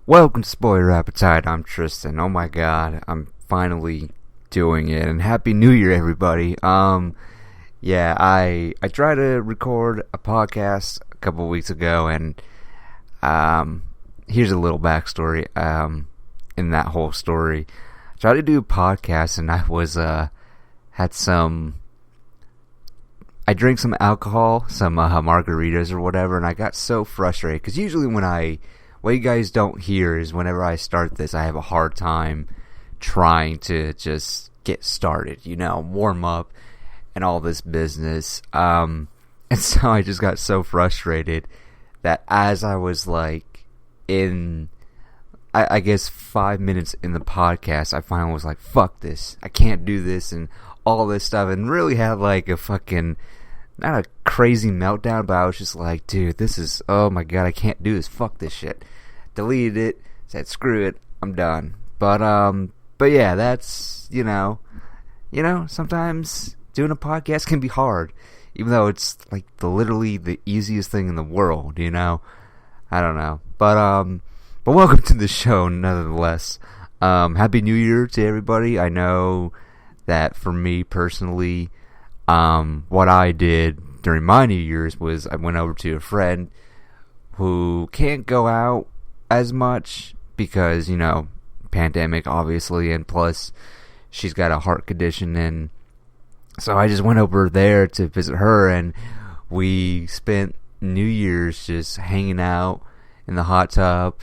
Welcome to Spoiler Appetite. I'm Tristan. Oh my god, I'm finally doing it, and Happy New Year, everybody. Yeah, I tried to record a podcast a couple weeks ago, and here's a little backstory. In that whole story, I tried to do a podcast, and I was I drank some alcohol, some margaritas or whatever, and I got so frustrated because usually what you guys don't hear is whenever I start this, I have a hard time trying to just get started, warm up and all this business. And so I just got so frustrated that as I was I guess 5 minutes in the podcast, I finally was like, fuck this. I can't do this and all this stuff, and really had a fucking, not a crazy meltdown, but I was just like, dude, this is, oh my god, I can't do this. Fuck this shit. Deleted it, said screw it, I'm done. But yeah, that's, sometimes doing a podcast can be hard, even though it's literally the easiest thing in the world, I don't know. But welcome to the show nonetheless. Happy New Year to everybody. I know that for me personally, what I did during my New Year's was I went over to a friend who can't go out as much because, pandemic obviously, and plus she's got a heart condition, and so I just went over there to visit her, and we spent New Year's just hanging out in the hot tub,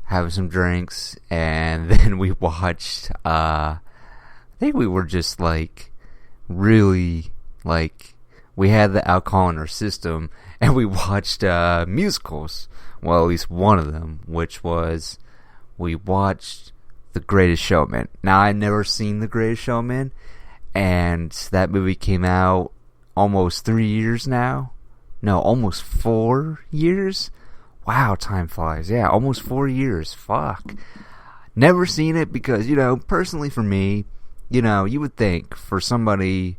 having some drinks, and then we watched, I think we were just really we had the alcohol in our system, and we watched musicals. Well, at least one of them, which was, we watched The Greatest Showman. Now, I'd never seen The Greatest Showman, and that movie came out almost 3 years now. No, almost 4 years? Wow, time flies. Yeah, almost 4 years. Fuck. Never seen it because, personally for me, you would think for somebody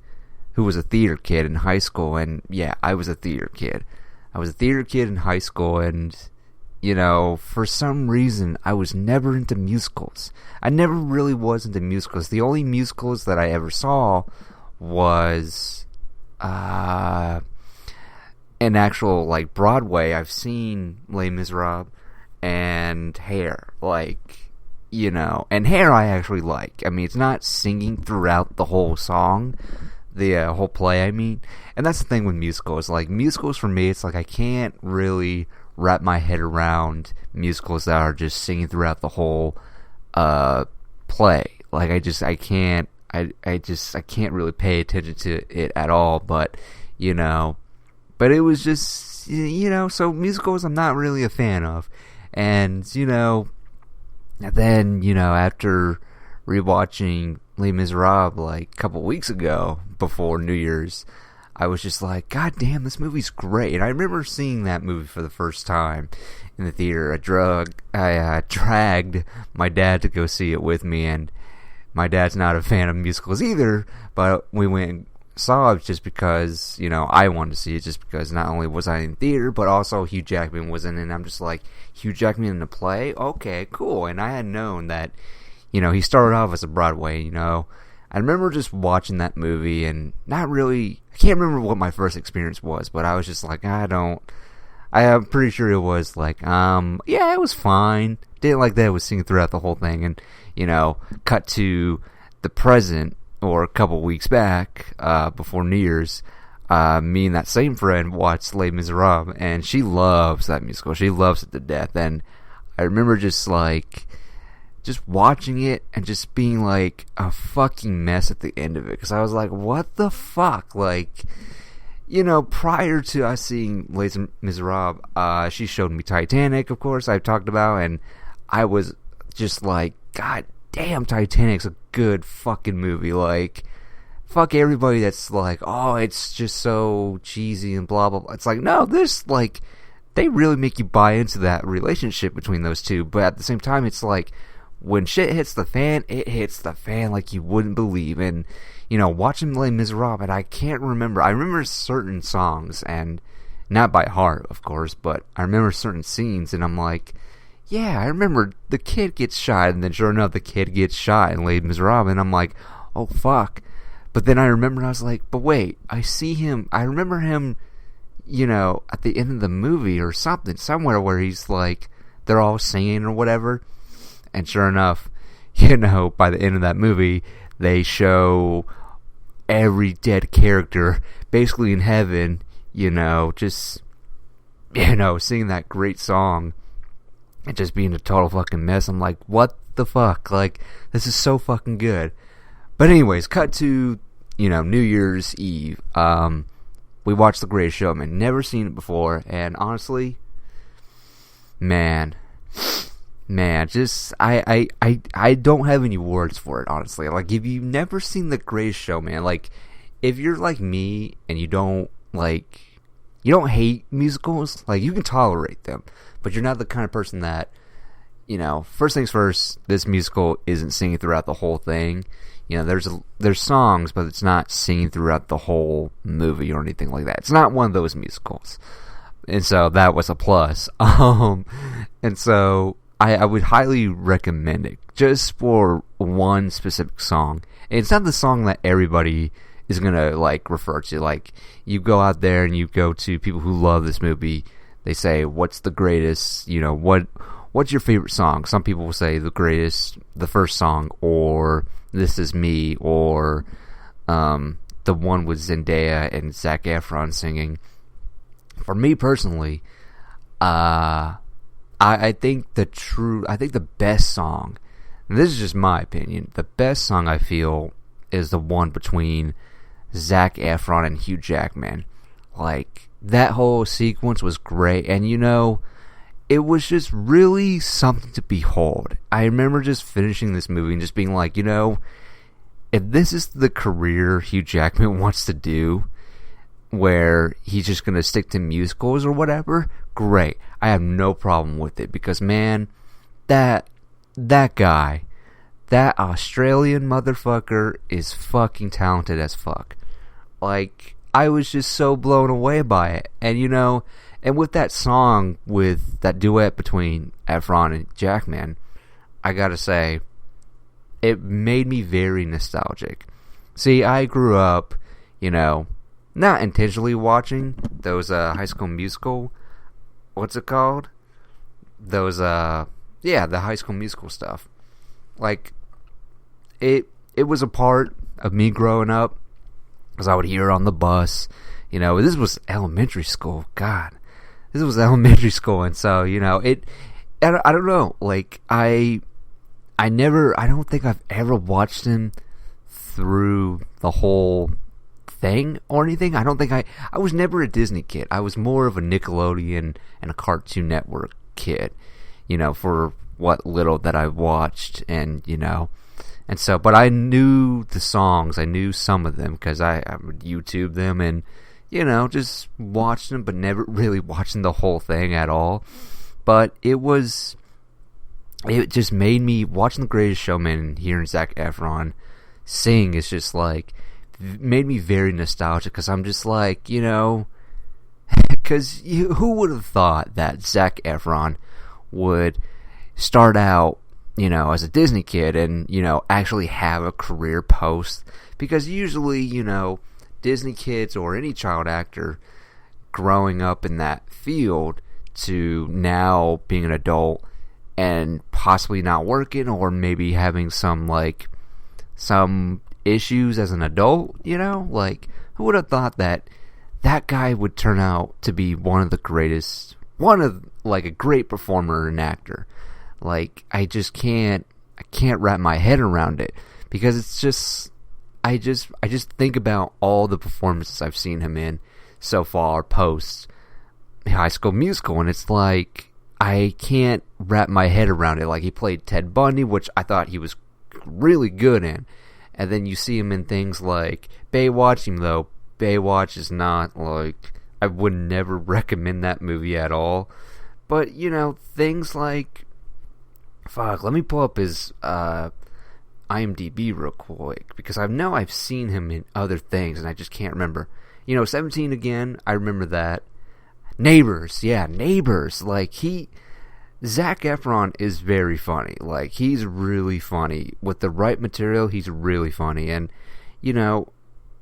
who was a theater kid in high school, and yeah, I was a theater kid. I was a theater kid in high school, and, for some reason, I was never into musicals. I never really was into musicals. The only musicals that I ever saw was, an actual, Broadway. I've seen Les Miserables and Hair, and Hair I actually like. I mean, it's not singing throughout the whole song, the whole play, I mean. And that's the thing with musicals. Musicals for me, it's I can't really wrap my head around musicals that are just singing throughout the whole play. I can't really pay attention to it at all. But but it was just, so musicals I'm not really a fan of. And then after rewatching Les Miserables a couple weeks ago before New Year's, I was just like, god damn, this movie's great. And I remember seeing that movie for the first time in the theater. I dragged my dad to go see it with me, and my dad's not a fan of musicals either, but we went and saw it just because, I wanted to see it, just because not only was I in theater, but also Hugh Jackman was in it, and I'm just like, Hugh Jackman in a play? Okay, cool. And I had known that, he started off as a Broadway, I remember just watching that movie and not really, I can't remember what my first experience was, but I was just like, I'm pretty sure it was yeah, it was fine. Didn't like that it was singing throughout the whole thing. And, cut to the present, or a couple weeks back, before New Year's, me and that same friend watched Les Miserables, and she loves that musical. She loves it to death. And I remember just watching it and just being a fucking mess at the end of it, because I was like, what the fuck? Prior to us seeing Les Miserables, she showed me Titanic, of course, I've talked about, and I was just like, god damn, Titanic's a good fucking movie. Fuck everybody that's oh, it's just so cheesy and blah blah blah. It's no, this they really make you buy into that relationship between those two, but at the same time, it's when shit hits the fan, it hits the fan like you wouldn't believe. And, watching Les Miserables, and I can't remember. I remember certain songs, and not by heart, of course, but I remember certain scenes, and I'm like, yeah, I remember the kid gets shot, and then sure enough, the kid gets shot in Les Miserables, and I'm like, oh, fuck. But then I remember, and I was like, but wait, I remember him, at the end of the movie or something, somewhere where he's like, they're all singing or whatever, and sure enough, by the end of that movie, they show every dead character basically in heaven, just, singing that great song and just being a total fucking mess. I'm like, what the fuck? Like, this is so fucking good. But anyways, cut to, New Year's Eve. We watched The Greatest Showman. Never seen it before, and honestly, man, just I don't have any words for it, honestly. Like, if you've never seen The Greatest Showman, like, if you're like me and you don't hate musicals, like, you can tolerate them, but you're not the kind of person that, first things first, this musical isn't singing throughout the whole thing. There's songs, but it's not singing throughout the whole movie or anything like that. It's not one of those musicals, and so that was a plus. And so I would highly recommend it just for one specific song. And it's not the song that everybody is gonna like refer to. Like, you go out there and you go to people who love this movie, they say, what's the greatest, what's your favorite song? Some people will say the first song, or This Is Me, or the one with Zendaya and Zac Efron singing. For me personally, I think the best song, and this is just my opinion, the best song I feel is the one between Zac Efron and Hugh Jackman. Like, that whole sequence was great, and it was just really something to behold. I remember just finishing this movie and just being like, if this is the career Hugh Jackman wants to do, where he's just going to stick to musicals or whatever, great. I have no problem with it, because, man, that guy, that Australian motherfucker is fucking talented as fuck. Like, I was just so blown away by it. And, and with that song, with that duet between Efron and Jackman, I gotta say, it made me very nostalgic. See, I grew up, not intentionally watching those High School Musical, what's it called? Those, the High School Musical stuff. Like, it was a part of me growing up, because I would hear it on the bus. This was elementary school. God, this was elementary school, and so I don't know. Like, I don't think I've ever watched him through the whole thing or anything. I don't think I was never a Disney kid. I was more of a Nickelodeon and a Cartoon Network kid. For what little that I watched, and and so, but I knew the songs. I knew some of them because I would YouTube them and, just watch them, but never really watching the whole thing at all. But it just made me, watching The Greatest Showman and hearing Zac Efron sing, is just like, made me very nostalgic, because I'm just like, because who would have thought that Zac Efron would start out, as a Disney kid and, actually have a career post, because usually, Disney kids or any child actor growing up in that field to now being an adult and possibly not working, or maybe having some issues as an adult, like, who would have thought that guy would turn out to be a great performer and actor. Like, I can't wrap my head around it, because it's just, I just think about all the performances I've seen him in so far post High School Musical, and it's like, I can't wrap my head around it. Like, he played Ted Bundy, which I thought he was really good in, and then you see him in things like Baywatch, even though Baywatch is not, like, I would never recommend that movie at all, but, things like, let me pull up his IMDb real quick, because I know I've seen him in other things and I just can't remember. 17 again, I remember that. Neighbors, like, Zac Efron is very funny. Like, he's really funny. With the right material, he's really funny. And, you know,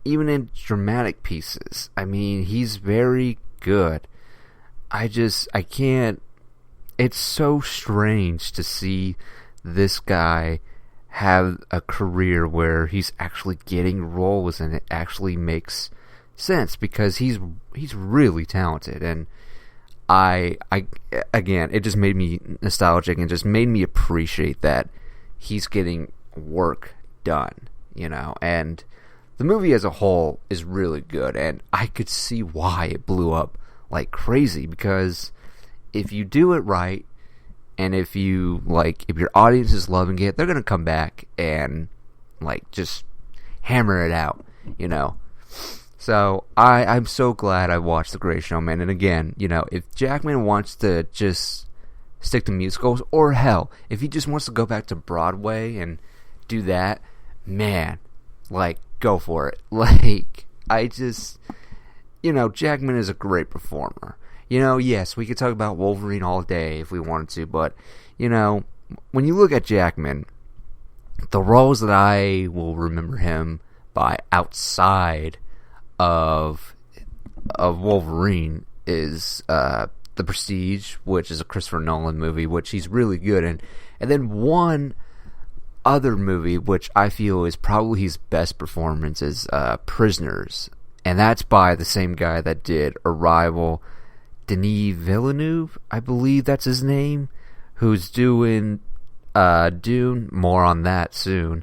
even in dramatic pieces, I mean, he's very good. I can't... It's so strange to see this guy have a career where he's actually getting roles and it actually makes sense, because he's really talented. And I again, it just made me nostalgic and just made me appreciate that he's getting work done, you know. And the movie as a whole is really good, and I could see why it blew up like crazy, because if you do it right, and if your audience is loving it, they're gonna come back and like just hammer it out, you know. So I'm so glad I watched The Greatest Showman. And again, you know, if Jackman wants to just stick to musicals, or hell, if he just wants to go back to Broadway and do that, man, like, go for it. Like, you know, Jackman is a great performer. You know, yes, we could talk about Wolverine all day if we wanted to, but, you know, when you look at Jackman, the roles that I will remember him by outside of Wolverine is The Prestige, which is a Christopher Nolan movie, which he's really good in. And then one other movie, which I feel is probably his best performance, is Prisoners. And that's by the same guy that did Arrival, Denis Villeneuve, I believe that's his name, who's doing Dune. More on that soon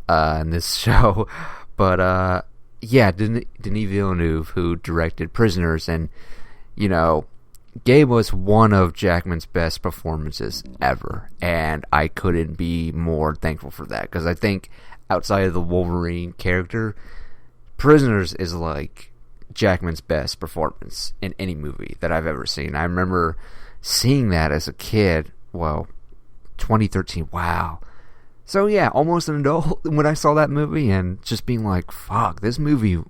in this show. But yeah, Denis Villeneuve, who directed Prisoners, and, you know, gave us one of Jackman's best performances ever. And I couldn't be more thankful for that, because I think outside of the Wolverine character, Prisoners is like Jackman's best performance in any movie that I've ever seen. I remember seeing that as a kid. Well, 2013, wow. So yeah, almost an adult when I saw that movie, and just being like, fuck, this movie,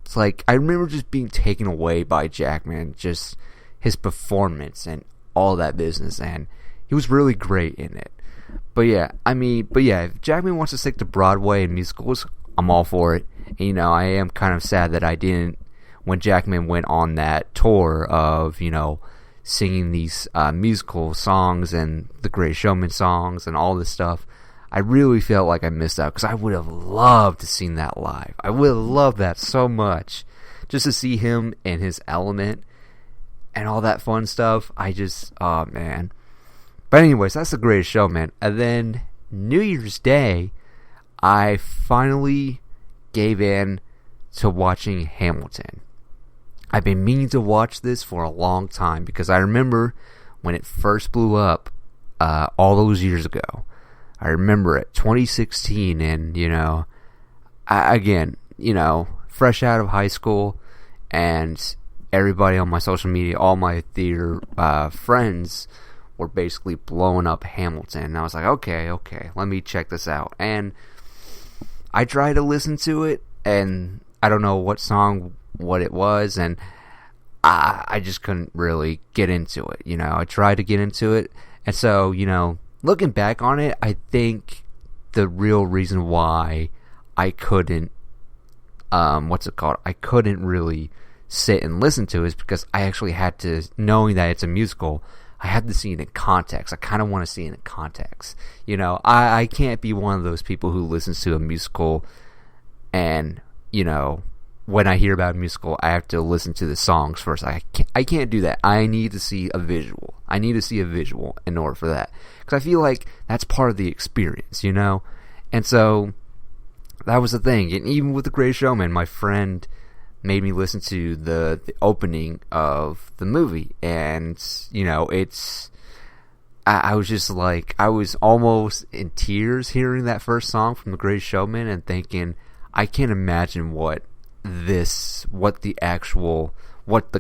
it's like, I remember just being taken away by Jackman, just his performance and all that business, and he was really great in it. But yeah, if Jackman wants to stick to Broadway and musicals, I'm all for it. And, you know, I am kind of sad that I didn't, when Jackman went on that tour of, you know, singing these musical songs and the Greatest Showman songs and all this stuff, I really felt like I missed out, because I would have loved to seen that live. I would have loved that so much, just to see him in his element and all that fun stuff. Oh man. But anyways, that's The Greatest Showman. And then New Year's Day, I finally gave in to watching Hamilton. I've been meaning to watch this for a long time, because I remember when it first blew up all those years ago. I remember it, 2016, and, you know, again, you know, fresh out of high school, and everybody on my social media, all my theater friends were basically blowing up Hamilton. And I was like, okay, let me check this out. And I tried to listen to it, and I don't know what it was, and I just couldn't really get into it. You know, I tried to get into it, and so, you know, looking back on it, I think the real reason why I couldn't, I couldn't really sit and listen to it is because I actually had to, knowing that it's a musical, I had to see it in context. I kind of want to see it in context. You know, I can't be one of those people who listens to a musical and, you know, when I hear about a musical, I have to listen to the songs first. I can't do that. I need to see a visual. I need to see a visual in order for that, because I feel like that's part of the experience, you know? And so that was the thing. And even with The Greatest Showman, my friend made me listen to the opening of the movie, and, you know, I was just like, I was almost in tears hearing that first song from The Greatest Showman and thinking, I can't imagine what the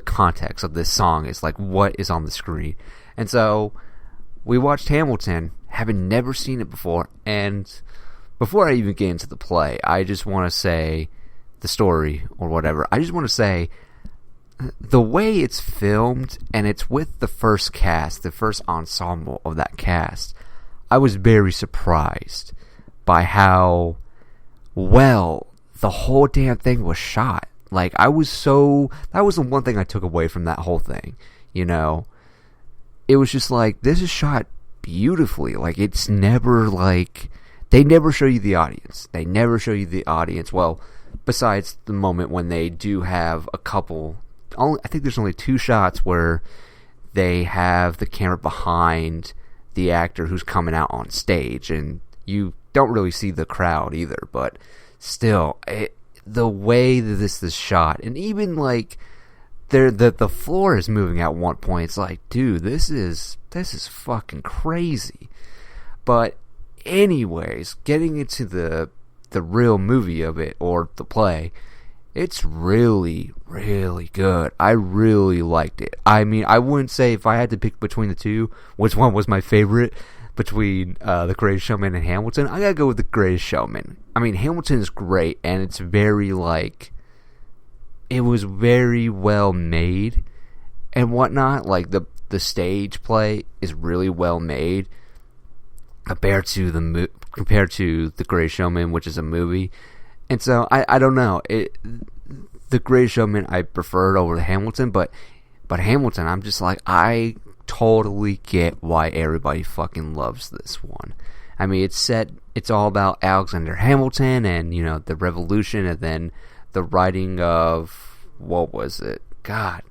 context of this song is, like what is on the screen. And so we watched Hamilton, having never seen it before, and before I even get into the play, I just want to say the story or whatever. I just want to say the way it's filmed, and it's with the first cast, the first ensemble of that cast, I was very surprised by how well the whole damn thing was shot. Like, that was the one thing I took away from that whole thing, you know? It was just like, this is shot beautifully. Like, it's never like, they never show you the audience. They never show you the audience. Well, besides the moment when they do have a couple, I think there's only 2 shots where they have the camera behind the actor who's coming out on stage, and you don't really see the crowd either, but still, the way that this is shot, and even like the floor is moving at one point, it's like, dude, this is fucking crazy. But anyways, getting into the real movie of it, or the play, it's really, really good. I really liked it. I mean, I wouldn't say if I had to pick between the two, which one was my favorite between The Greatest Showman and Hamilton, I gotta go with The Greatest Showman. I mean, Hamilton is great, and it's very, like, it was very well made and whatnot. Like, the stage play is really well made compared to The Greatest Showman, which is a movie. And so, I don't know. The Greatest Showman I preferred over the Hamilton, but Hamilton, I'm just like, I totally get why everybody fucking loves this one. I mean, it's all about Alexander Hamilton and, you know, the revolution, and then the writing of, what was it? God.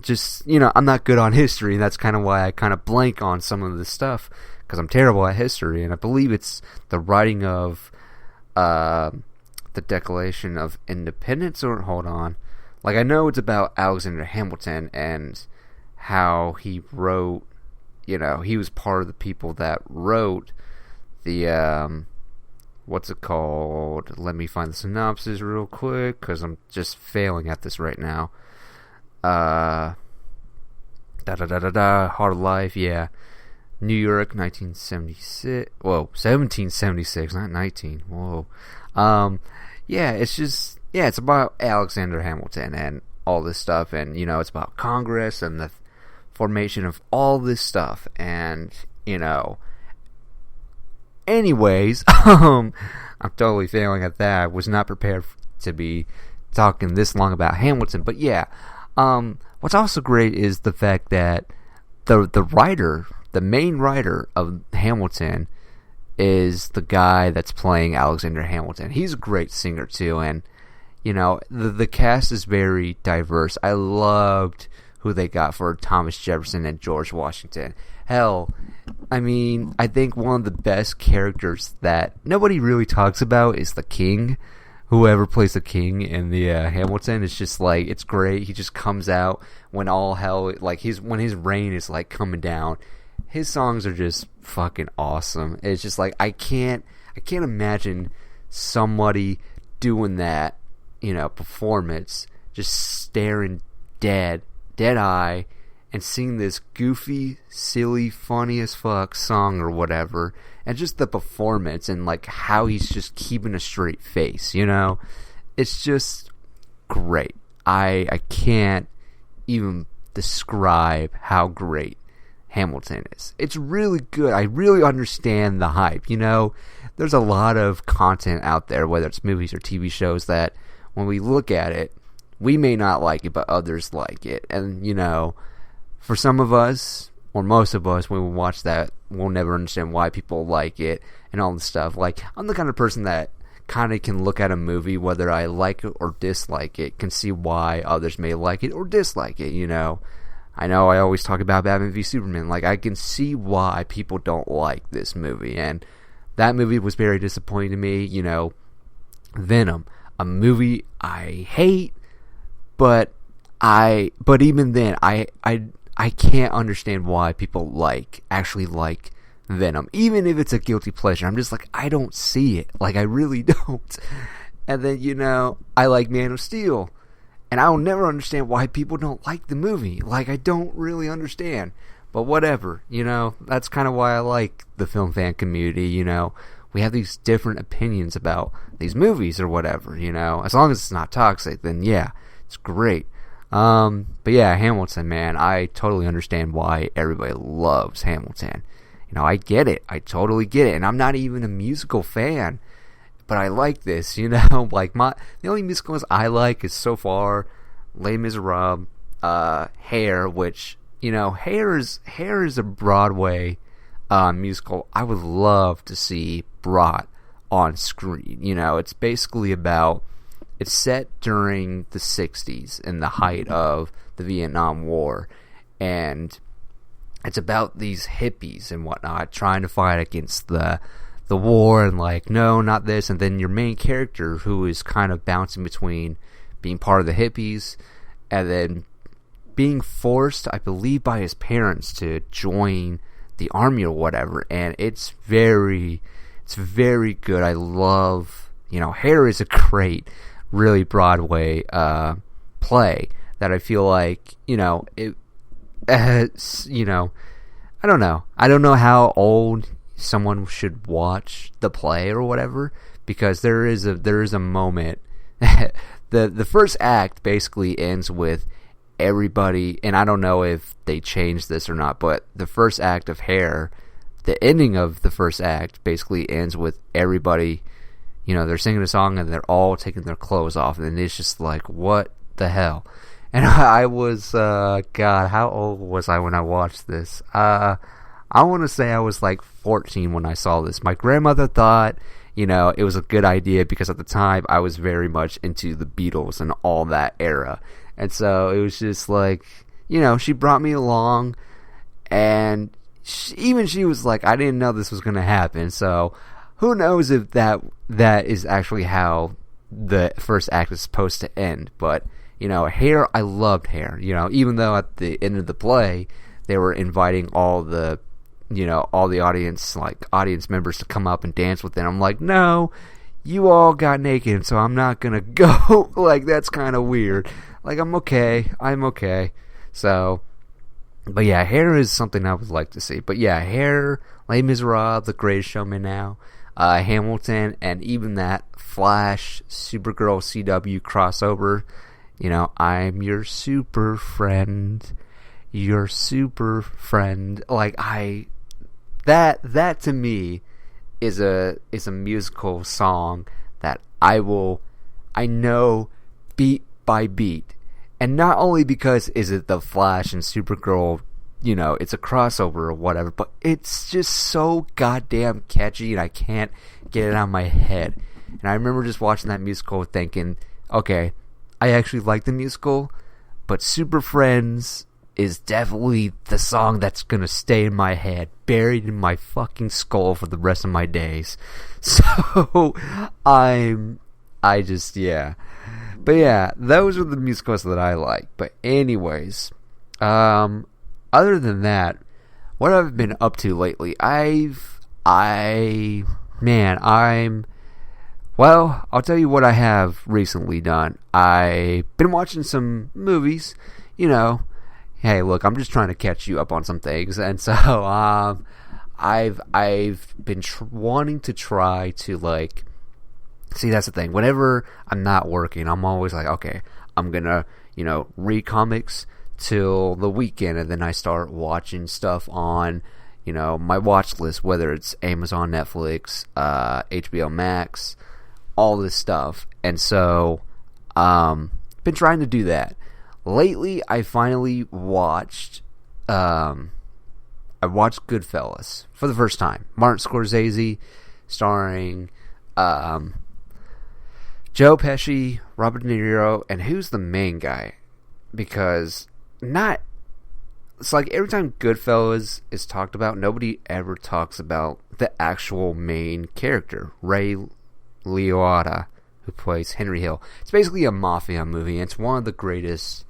Just, you know, I'm not good on history, and that's kind of why I kind of blank on some of this stuff, because I'm terrible at history, and I believe it's the writing of the Declaration of Independence, or hold on. Like, I know it's about Alexander Hamilton and how he wrote, you know, he was part of the people that wrote the, what's it called? Let me find the synopsis real quick, because I'm just failing at this right now. Heart of Life, yeah. New York, 1976. Whoa, 1776, not 19. Whoa. Yeah, it's just, yeah, it's about Alexander Hamilton and all this stuff, and, you know, it's about Congress and the formation of all this stuff, and, you know, anyways, I'm totally failing at that. I was not prepared to be talking this long about Hamilton, but yeah, what's also great is the fact that the main writer of Hamilton is the guy that's playing Alexander Hamilton. He's a great singer too, and, you know, the cast is very diverse. I loved who they got for Thomas Jefferson and George Washington. Hell, I mean, I think one of the best characters that nobody really talks about is the king. Whoever plays the king in the Hamilton, it's just like, it's great. He just comes out when all hell, like, when his reign is like coming down. His songs are just fucking awesome. It's just like, I can't imagine somebody doing that, you know, performance, just staring dead eye, and sing this goofy, silly, funny as fuck song or whatever, and just the performance and, like, how he's just keeping a straight face, you know? It's just great. I can't even describe how great Hamilton is. It's really good. I really understand the hype, you know? There's a lot of content out there, whether it's movies or TV shows, that when we look at it, we may not like it, but others like it. And, you know, for some of us, or most of us, when we watch that, we'll never understand why people like it and all this stuff. Like, I'm the kind of person that kind of can look at a movie, whether I like it or dislike it, can see why others may like it or dislike it, you know. I know I always talk about Batman v Superman. Like, I can see why people don't like this movie, and that movie was very disappointing to me. You know, Venom, a movie I hate, but even then, I can't understand why people actually like Venom, even if it's a guilty pleasure. I'm just like, I don't see it. Like, I really don't. And then, you know, I like Man of Steel, and I'll never understand why people don't like the movie. Like, I don't really understand. But whatever, you know, that's kind of why I like the film fan community, you know. We have these different opinions about these movies or whatever, you know. As long as it's not toxic, then yeah, It's great. But yeah, Hamilton, man, I totally understand why everybody loves Hamilton. You know, I get it. I totally get it. And I'm not even a musical fan, but I like this, you know? Like, the only musicals I like is so far Les Miserables, Hair, which, you know, Hair is a Broadway musical I would love to see brought on screen. You know, it's basically about, it's set during the 60s in the height of the Vietnam War, and it's about these hippies and whatnot trying to fight against the war, and like, no, not this. And then your main character, who is kind of bouncing between being part of the hippies and then being forced, I believe, by his parents to join the army or whatever. And it's very good. I love, you know, Hair is a great, really Broadway play that I feel like, you know, it, you know, I don't know how old someone should watch the play or whatever, because there is a moment. the first act basically ends with everybody, and I don't know if they changed this or not, but the first act of Hair, the ending of the first act basically ends with everybody, you know, they're singing a song and they're all taking their clothes off, and it's just like, what the hell? And I was, God, how old was I when I watched this? I want to say I was like 14 when I saw this. My grandmother thought, you know, it was a good idea because at the time I was very much into the Beatles and all that era. And so it was just like, you know, she brought me along, and she was like, I didn't know this was going to happen. So who knows if that is actually how the first act is supposed to end. But, you know, Hair, I loved Hair. You know, even though at the end of the play they were inviting all the, you know, all the audience, like audience members, to come up and dance with them. I'm like, no, you all got naked, so I'm not gonna go. Like, that's kind of weird. Like, I'm okay. So, but yeah, Hair is something I would like to see. But yeah, Hair, Les Miserables, The Greatest Showman now, Hamilton, and even that Flash, Supergirl, CW crossover. You know, I'm your super friend. Your super friend. Like, that to me is a musical song that I know beat by beat. And not only because is it the Flash and Supergirl, you know, it's a crossover or whatever, but it's just so goddamn catchy, and I can't get it out of my head. And I remember just watching that musical thinking, okay, I actually like the musical, but Super Friends is definitely the song that's gonna stay in my head, buried in my fucking skull for the rest of my days. So, But yeah, those are the musicals that I like. But anyways, other than that, what I've been up to lately, well, I'll tell you what I have recently done. I've been watching some movies, you know. Hey, look, I'm just trying to catch you up on some things, and so I've been wanting to try to, like, see, that's the thing. Whenever I'm not working, I'm always like, okay, I'm gonna, you know, read comics till the weekend, and then I start watching stuff on, you know, my watch list, whether it's Amazon, Netflix, HBO Max, all this stuff. And so, been trying to do that. Lately, I finally watched, Goodfellas for the first time. Martin Scorsese, starring, Joe Pesci, Robert De Niro, and who's the main guy? Because it's like every time Goodfellas is talked about, nobody ever talks about the actual main character, Ray Liotta, who plays Henry Hill. It's basically a mafia movie, and it's one of the greatest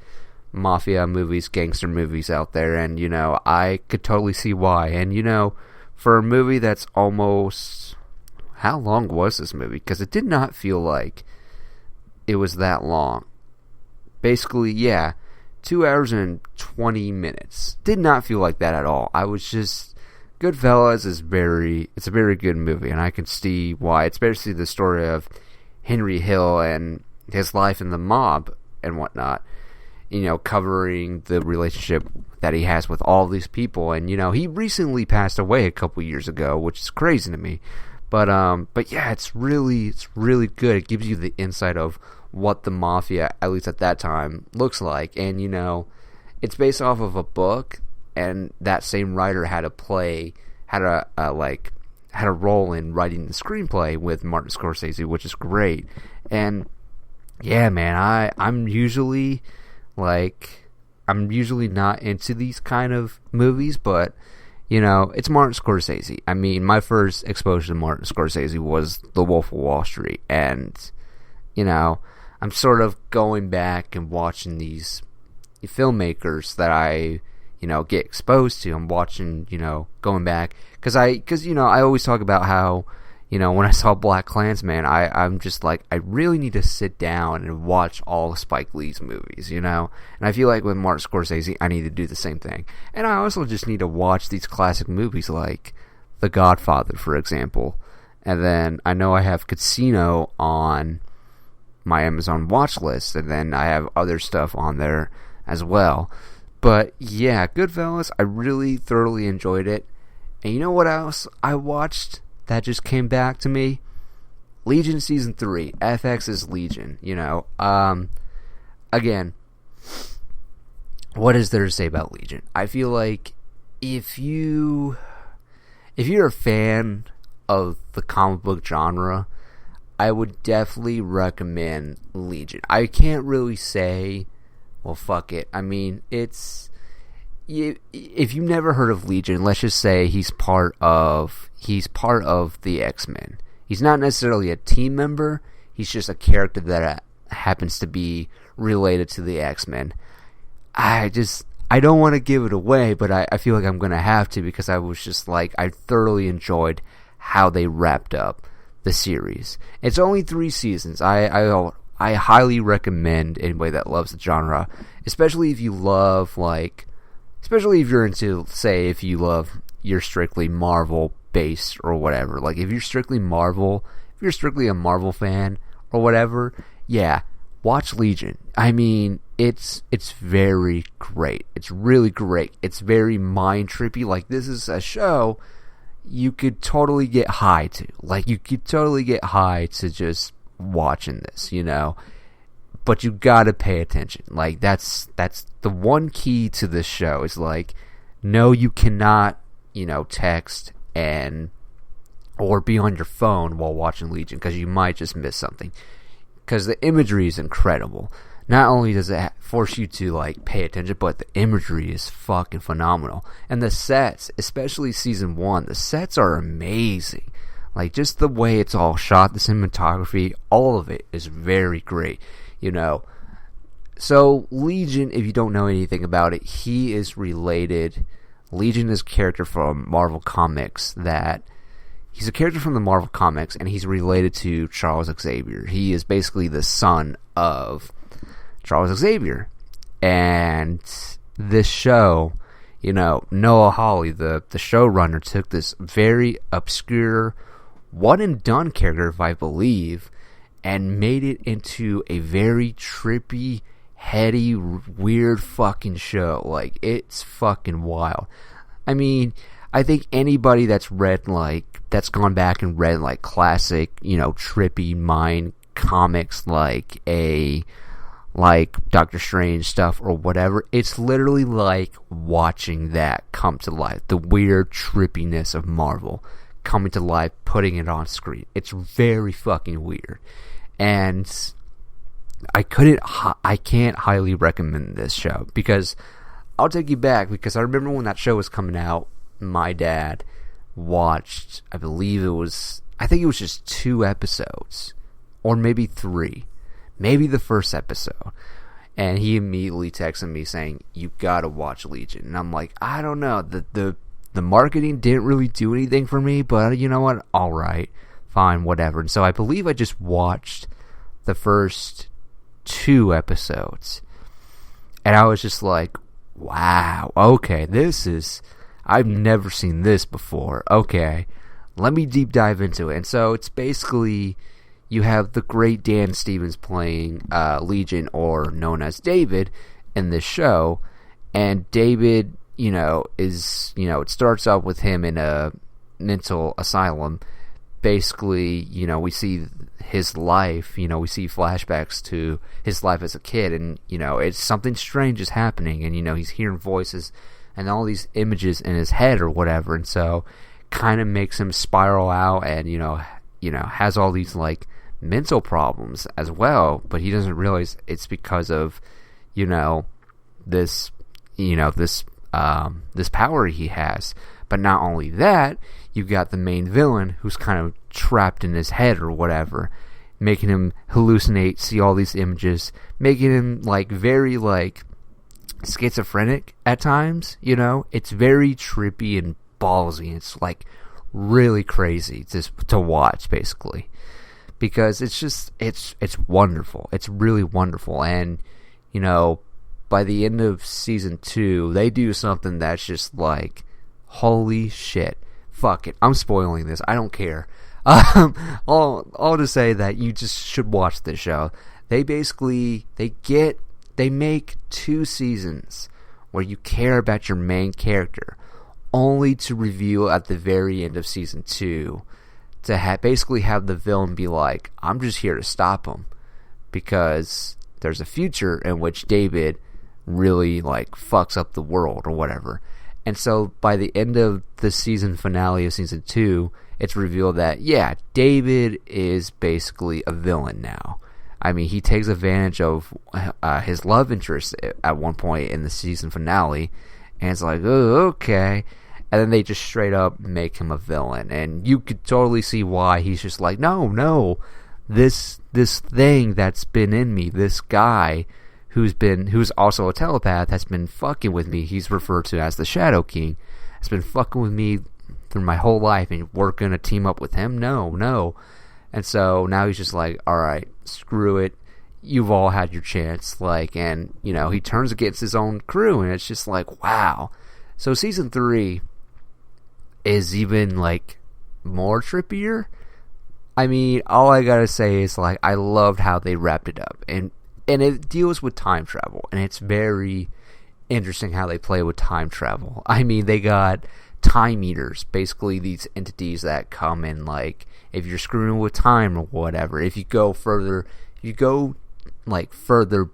mafia movies, gangster movies out there, and, you know, I could totally see why. And, you know, for a movie that's almost... How long was this movie? Because it did not feel like it was that long. Basically, yeah, 2 hours and 20 minutes. Did not feel like that at all. I was just... Goodfellas is it's a very good movie, and I can see why. It's basically the story of Henry Hill and his life in the mob, and whatnot. Covering the relationship that he has with all these people. And, he recently passed away a couple years ago, which is crazy to me. But yeah, it's really good. It gives you the insight of what the mafia, at least at that time, looks like. And, it's based off of a book, and that same writer had a role in writing the screenplay with Martin Scorsese, which is great. And yeah, man, I'm usually not into these kind of movies, but it's Martin Scorsese. I mean, my first exposure to Martin Scorsese was The Wolf of Wall Street, and I'm sort of going back and watching these filmmakers that I get exposed to. I'm watching, going back because I always talk about how when I saw BlacKkKlansman, I'm just like, I really need to sit down and watch all of Spike Lee's movies, and I feel like with Martin Scorsese, I need to do the same thing. And I also just need to watch these classic movies like The Godfather, for example. And then I know I have Casino on my Amazon watch list, and then I have other stuff on there as well. But yeah, Goodfellas, I really thoroughly enjoyed it. And you know what else I watched that just came back to me? Legion Season 3. FX's Legion, Again, what is there to say about Legion? I feel like if you're a fan of the comic book genre, I would definitely recommend Legion. I can't really say, well, fuck it. I mean, if you've never heard of Legion, let's just say he's part of the X-Men. He's not necessarily a team member. He's just a character that happens to be related to the X-Men. I don't want to give it away, but I feel like I'm going to have to, because I was just like, I thoroughly enjoyed how they wrapped up the series. It's only 3 seasons. I highly recommend anybody that loves the genre, especially if you love, especially if you're into, say, if you're strictly Marvel based or whatever. Like, if you're strictly Marvel, if you're strictly a Marvel fan or whatever, yeah, watch Legion. I mean, it's very great. It's really great. It's very mind trippy. Like, this is a show you could totally get high to. Like, you could totally get high to just watching this, but you gotta pay attention. Like, that's the one key to this show, is like, no, you cannot text or be on your phone while watching Legion, because you might just miss something, because the imagery is incredible. Not only does it force you to pay attention, but the imagery is fucking phenomenal. And the sets, especially season 1, the sets are amazing. Like, just the way it's all shot, the cinematography, all of it is very great, So, Legion, if you don't know anything about it, he is related. Legion is a character from Marvel Comics he's a character from the Marvel Comics, and he's related to Charles Xavier. He is basically the son of Charles Xavier. And this show, Noah Hawley, the showrunner, took this very obscure, one-and-done character, if I believe, and made it into a very trippy, heady, weird fucking show. Like, it's fucking wild. I mean, I think anybody that's that's gone back and read, classic, trippy mind comics, like Doctor Strange stuff or whatever, it's literally like watching that come to life. The weird trippiness of Marvel coming to life, putting it on screen. It's very fucking weird. And I can't highly recommend this show, because I'll take you back, because I remember when that show was coming out, my dad watched, I think it was just 2 episodes, or maybe 3, maybe the first episode, and he immediately texted me saying, you gotta watch Legion. And I'm like, I don't know, the marketing didn't really do anything for me, but you know what, alright, fine, whatever. And so I believe I just watched the first 2 episodes, and I was just like, wow, okay, I've never seen this before. Okay, let me deep dive into it. And so it's basically, you have the great Dan Stevens playing Legion, or known as David, in this show. And David, is, it starts off with him in a mental asylum. Basically, we see his life, we see flashbacks to his life as a kid, and, it's something strange is happening, and, he's hearing voices and all these images in his head or whatever, and so kind of makes him spiral out and, has all these, like, mental problems as well, but he doesn't realize it's because of, this power he has. But not only that, you've got the main villain who's kind of trapped in his head or whatever, making him hallucinate, see all these images, making him, like, very, like, schizophrenic at times, It's very trippy and ballsy. It's, like, really crazy to watch, basically. Because it's just, it's wonderful. It's really wonderful. And, by the end of season 2, they do something that's just like, holy shit. Fuck it. I'm spoiling this. I don't care. I'll just say that you just should watch this show. They basically, they make 2 seasons where you care about your main character, only to reveal at the very end of season 2 to basically have the villain be like, I'm just here to stop him, because there's a future in which David really, like, fucks up the world or whatever. And so by the end of the season finale of season 2, it's revealed that, yeah, David is basically a villain now. I mean, he takes advantage of his love interest at one point in the season finale, and it's like, oh, okay. And then they just straight up make him a villain, and you could totally see why. He's just like, no, this thing that's been in me, this guy who's also a telepath, has been fucking with me. He's referred to as the Shadow King. Has been fucking with me through my whole life, and we're gonna team up with him? No. And so now he's just like, alright, screw it. You've all had your chance. Like, and, he turns against his own crew, and it's just like, wow. So season 3 is even, like, more trippier. I mean, all I gotta say is, like, I loved how they wrapped it up. And it deals with time travel, and it's very interesting how they play with time travel. I mean, they got time eaters, basically these entities that come in, like, if you're screwing with time or whatever, if you go further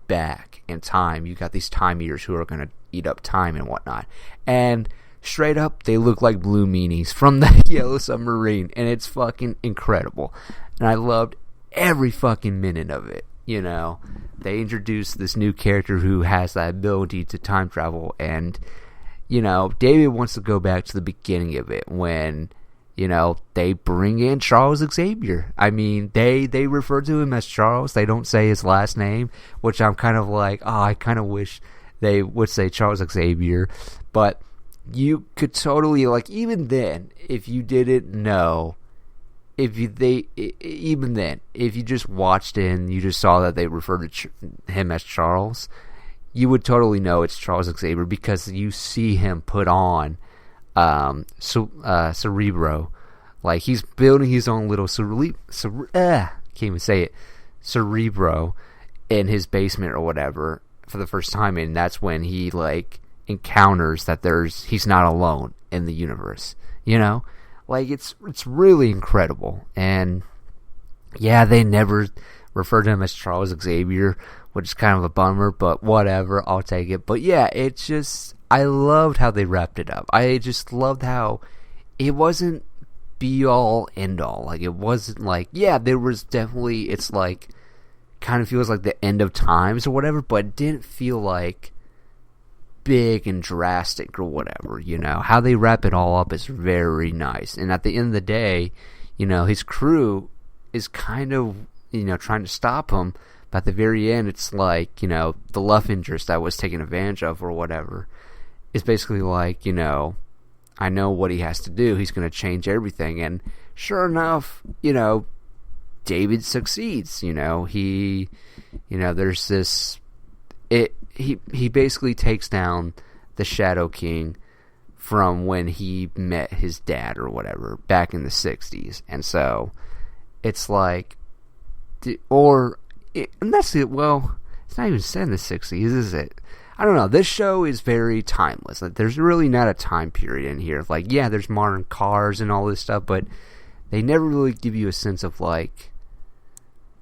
back in time, you got these time eaters who are going to eat up time and whatnot. And straight up, they look like blue meanies from the Yellow Submarine, and it's fucking incredible. And I loved every fucking minute of it. They introduced this new character who has that ability to time travel, and, David wants to go back to the beginning of it when, they bring in Charles Xavier. I mean, they refer to him as Charles. They don't say his last name, which I'm kind of like, I kind of wish they would say Charles Xavier. But you could totally, like, even then, if you didn't know, if you just watched it and you just saw that they referred to him as Charles, you would totally know it's Charles Xavier, because you see him put on Cerebro. Like, he's building his own little can't even say it, Cerebro, in his basement or whatever for the first time, and that's when he, like, encounters that he's not alone in the universe. Like, it's really incredible. And yeah, they never refer to him as Charles Xavier, which is kind of a bummer, but whatever, I'll take it. But yeah, it's just, I loved how they wrapped it up. I just loved how it wasn't be all end all. Like, it wasn't like, yeah, there was definitely, it's like, kind of feels like the end of times or whatever, but it didn't feel like big and drastic or whatever. How they wrap it all up is very nice. And at the end of the day, his crew is kind of, trying to stop him, but at the very end, it's like, the love interest that was taken advantage of or whatever is basically like, I know what he has to do. He's going to change everything. And sure enough, David succeeds. He there's this, he basically takes down the Shadow King from when he met his dad or whatever back in the 60s. And so it's like, and that's it. Well, it's not even set in the 60s, is it? I don't know. This show is very timeless. Like, there's really not a time period in here. Like, yeah, there's modern cars and all this stuff, but they never really give you a sense of, like,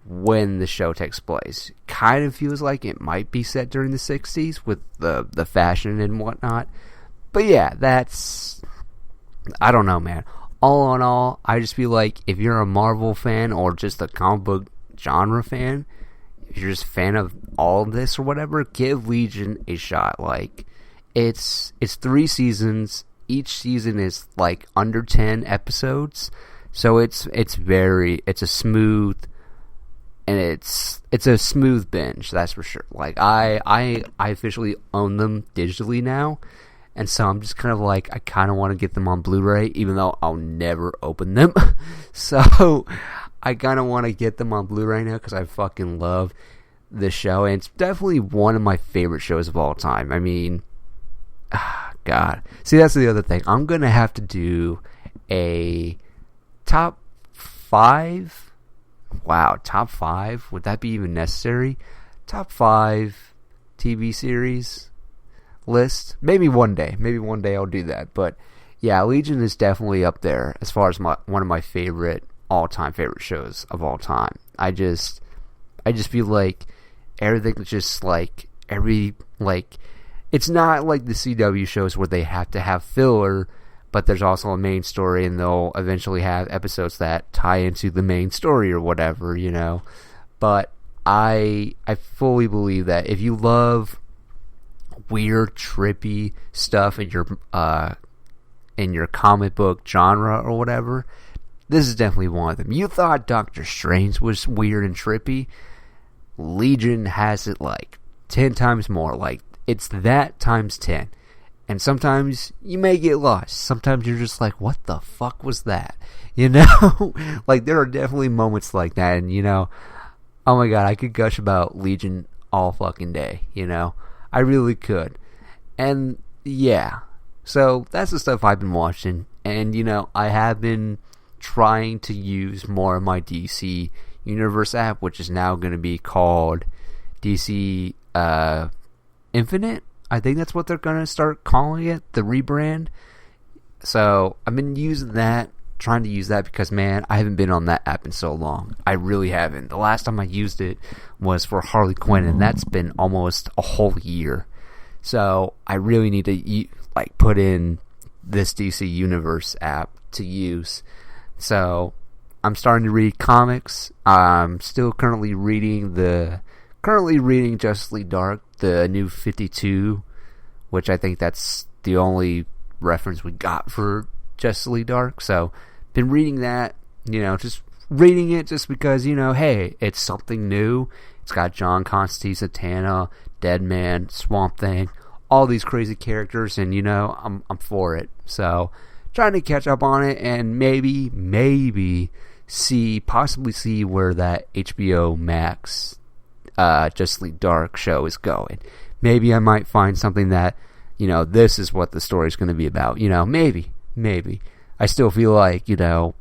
when the show takes place. Kind of feels like it might be set during the 60s with the fashion and whatnot. But yeah, that's... I don't know, man. All in all, I just feel like if you're a Marvel fan or just a comic book genre fan, if you're just a fan of all of this or whatever, give Legion a shot. Like, it's 3 seasons. Each season is like under 10 episodes, so it's a smooth, and it's a smooth binge, that's for sure. Like, I officially own them digitally now, and so I'm just kind of like, I kind of want to get them on Blu-ray, even though I'll never open them. So I kind of want to get them on Blu-ray now because I fucking love this show, and it's definitely one of my favorite shows of all time. I mean, God. See, that's the other thing. I'm going to have to do a top 5. Wow, top 5? Would that be even necessary? Top 5 TV series list? Maybe one day. Maybe one day I'll do that. But yeah, Legion is definitely up there as far as one of my all-time favorite shows of all time. I just feel like everything's just like it's not like the CW shows where they have to have filler, but there's also a main story, and they'll eventually have episodes that tie into the main story or whatever, you know. But I fully believe that if you love weird, trippy stuff in your comic book genre or whatever, this is definitely one of them. You thought Doctor Strange was weird and trippy? Legion has it like 10 times more. Like, it's that times 10. And sometimes you may get lost. Sometimes you're just like, what the fuck was that? You know? Like, there are definitely moments like that. And, you know, oh my god, I could gush about Legion all fucking day. You know? I really could. And, yeah. So, that's the stuff I've been watching. And, you know, I have been trying to use more of my DC Universe app, which is now going to be called DC Infinite. I think that's what they're going to start calling it, the rebrand. So I've been trying to use that because, man, I haven't been on that app in so long. I really haven't. The last time I used it was for Harley Quinn, and that's been almost a whole year. So I really need to put in this DC Universe app to use. So I'm starting to read comics. I'm still currently reading Justice League Dark, the New 52, which I think that's the only reference we got for Justice League Dark. So, been reading that, you know, just reading it just because, you know, hey, it's something new. It's got John Constantine, Zatanna, Deadman, Swamp Thing, all these crazy characters, and, you know, I'm for it. So, trying to catch up on it, and maybe possibly see where that HBO Max Justice League Dark show is going. Maybe I might find something that, you know, this is what the story's going to be about. You know, maybe. I still feel like, you know,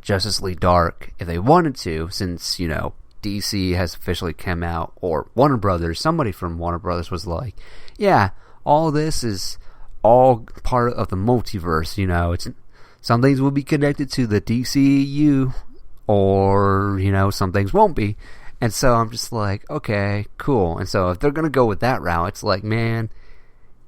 Justice League Dark, if they wanted to, since, you know, DC has officially come out, or Warner Brothers, somebody from Warner Brothers was like, yeah, all this is all part of the multiverse, you know, some things will be connected to the DCEU, or, you know, some things won't be. And so I'm just like, okay, cool. And so if they're going to go with that route, it's like, man,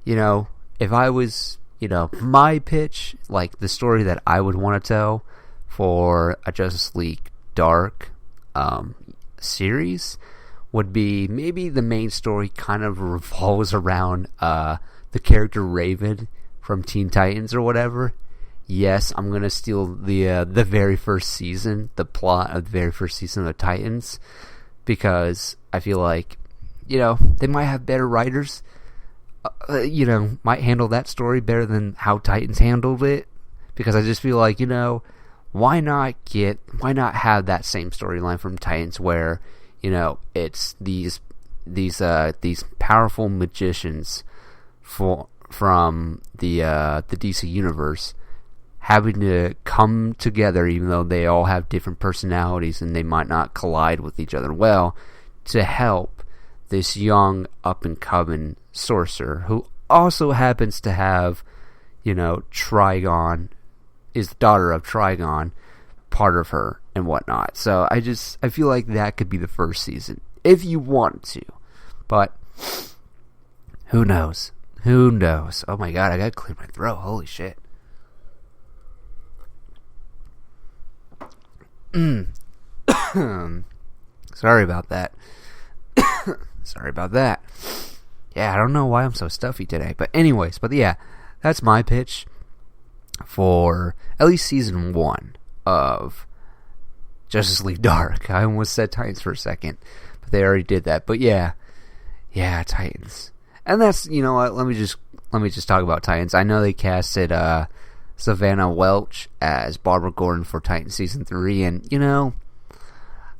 you know, if I was, you know, my pitch, like the story that I would want to tell for a Justice League Dark series would be maybe the main story kind of revolves around the character Raven from Teen Titans or whatever. Yes, I'm going to steal the very first season, the plot of the very first season of Titans, because I feel like, you know, they might have better writers, you know, might handle that story better than how Titans handled it, because I just feel like, you know, why not have that same storyline from Titans where, you know, it's these powerful magicians from the DC universe having to come together, even though they all have different personalities and they might not collide with each other well, to help this young up-and-coming sorcerer who also happens to have, Trigon, is the daughter of Trigon, part of her and whatnot. So I feel like that could be the first season, if you want to. But who knows? Who knows? Oh my god, I gotta clear my throat. Holy shit. Sorry about that. Sorry about that. Yeah, I don't know why I'm so stuffy today. But anyways, yeah, that's my pitch for at least season 1 of Justice League Dark. I almost said Titans for a second, but they already did that. But yeah, Titans. And that's, you know what, let me just talk about Titans. I know they casted Savannah Welch as Barbara Gordon for Titans season 3, and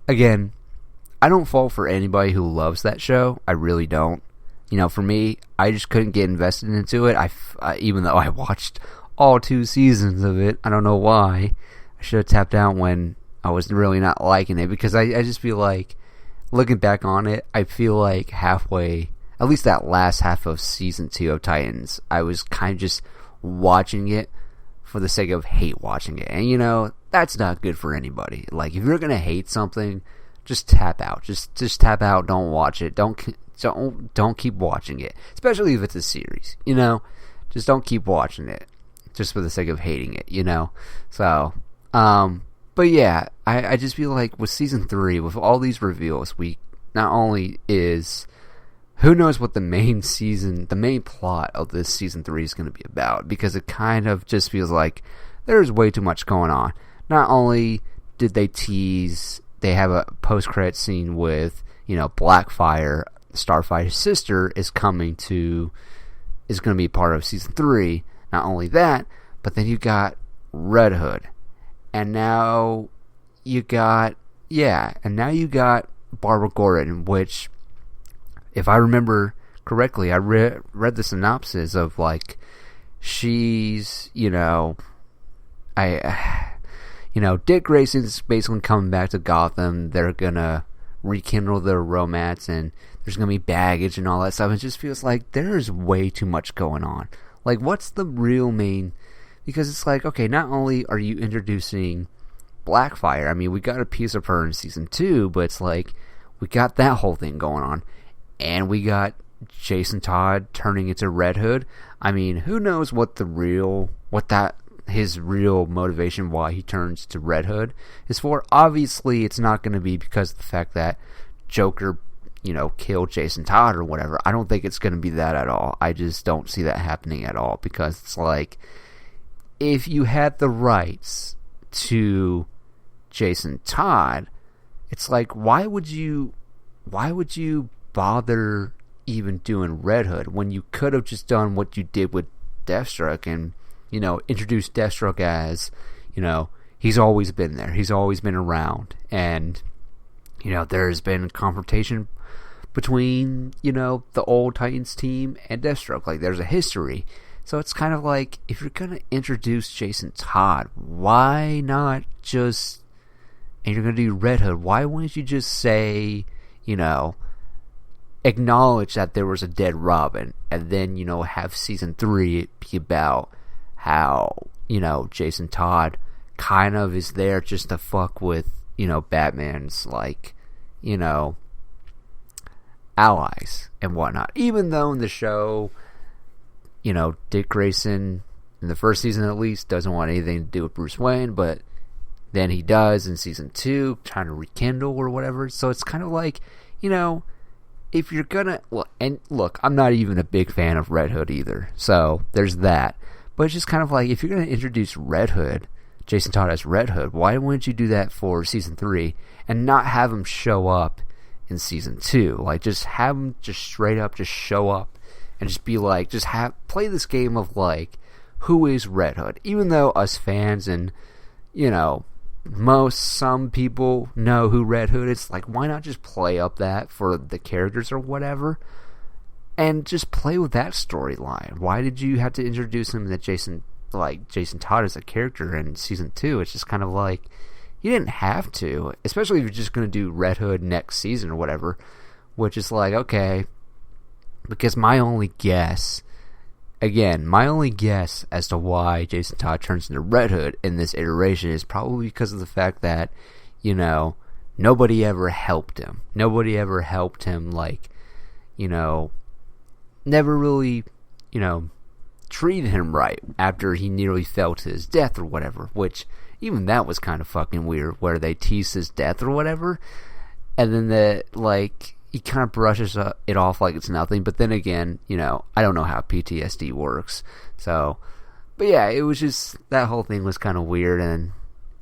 again, I don't fault for anybody who loves that show. I really don't. For me, I just couldn't get invested into it. Even though I watched all 2 seasons of it, I don't know why. I should have tapped out when I was really not liking it, because I just feel like, looking back on it, I feel like halfway, at least that last half of season 2 of Titans, I was kind of just watching it for the sake of hate watching it. And that's not good for anybody. Like, if you're gonna hate something, just tap out. Just tap out. Don't watch it. Don't keep watching it, especially if it's a series. Just don't keep watching it, just for the sake of hating it. So, but yeah, I just feel like with season 3, with all these reveals, we not only is, who knows what the main plot of this season 3 is going to be about, because it kind of just feels like there's way too much going on. Not only did they tease, they have a post-credit scene with, Blackfire, Starfire's sister, is going to be part of season 3. Not only that, but then you got Red Hood. And now you got Barbara Gordon, which, if I remember correctly, I read the synopsis of, like, she's, Dick Grayson's basically coming back to Gotham. They're gonna rekindle their romance, and there's gonna be baggage and all that stuff. It just feels like there's way too much going on. Like, what's the real main? Because it's like, okay, not only are you introducing Blackfire, I mean, we got a piece of her in season 2, but it's like, we got that whole thing going on, and we got Jason Todd turning into Red Hood. I mean, who knows what his real motivation why he turns to Red Hood is for. Obviously, it's not going to be because of the fact that Joker, killed Jason Todd or whatever. I don't think it's going to be that at all. I just don't see that happening at all, because it's like, if you had the rights to Jason Todd, it's like, why would you bother even doing Red Hood when you could have just done what you did with Deathstroke and, introduced Deathstroke as, he's always been there, he's always been around, and, there's been confrontation between, the old Titans team and Deathstroke. Like, there's a history. So it's kind of like, if you're going to introduce Jason Todd, why not just, and you're going to do Red Hood, why wouldn't you just say, acknowledge that there was a dead Robin, and then, have season 3 be about how, Jason Todd kind of is there just to fuck with, Batman's, like, allies and whatnot. Even though in the show, Dick Grayson, in the first season at least, doesn't want anything to do with Bruce Wayne, but then he does in season 2, trying to rekindle or whatever. So it's kind of like, if you're gonna, look, I'm not even a big fan of Red Hood either, so there's that. But it's just kind of like, if you're gonna introduce Red Hood, Jason Todd as Red Hood, why wouldn't you do that for season 3 and not have him show up in season 2? Like, just have him just straight up just show up and just be like, play this game of, like, who is Red Hood? Even though us fans and, some people know who Red Hood is, like, why not just play up that for the characters or whatever, and just play with that storyline? Why did you have to introduce him that Jason like Jason Todd as a character in season 2. It's just kind of like, you didn't have to, especially if you're just going to do Red Hood next season or whatever, which is like, okay, because my only guess as to why Jason Todd turns into Red Hood in this iteration is probably because of the fact that, you know, nobody ever helped him. Nobody ever helped him, like, you know, never really, you know, treated him right after he nearly fell to his death or whatever, which even that was kind of fucking weird, where they tease his death or whatever, and then he kind of brushes it off like it's nothing, but then again, you know, I don't know how PTSD works, so, but yeah, it was just, that whole thing was kind of weird, and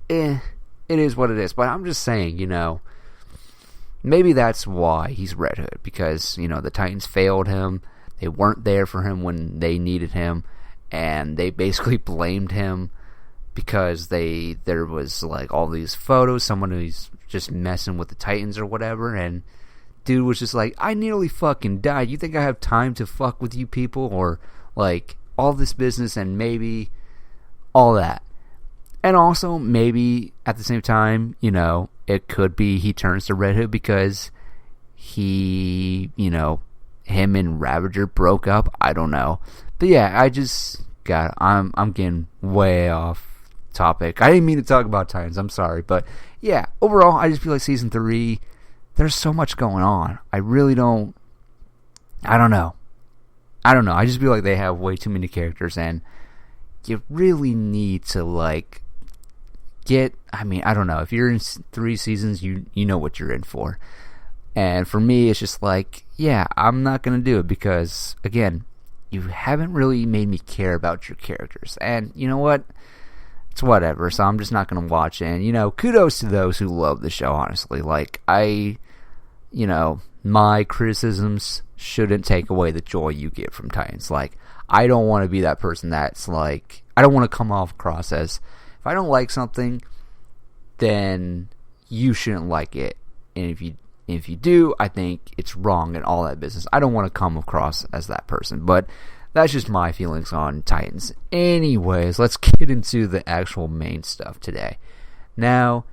it is what it is, but I'm just saying, you know, maybe that's why he's Red Hood, because, you know, the Titans failed him, they weren't there for him when they needed him, and they basically blamed him because there was like all these photos, someone who's just messing with the Titans or whatever, and dude was just like, I nearly fucking died. You think I have time to fuck with you people, or like all this business, and maybe all that. And also maybe at the same time, you know, it could be he turns to Red Hood because he, you know, him and Ravager broke up. I don't know. But yeah, I'm getting way off topic. I didn't mean to talk about Titans, I'm sorry, but yeah, overall I just feel like season 3, there's so much going on. I don't know. I just feel like they have way too many characters, and you really need to like I don't know, if you're in 3 seasons, you know what you're in for. And for me, it's just like, yeah, I'm not gonna do it because, again, you haven't really made me care about your characters, and you know what? It's whatever, so I'm just not going to watch it. And, you know, kudos to those who love the show, honestly. Like, you know, my criticisms shouldn't take away the joy you get from Titans. Like, I don't want to be that person that's like, I don't want to come off across as, if I don't like something, then you shouldn't like it. And if you do, I think it's wrong and all that business. I don't want to come across as that person, but that's just my feelings on Titans. Anyways, let's get into the actual main stuff today. Now,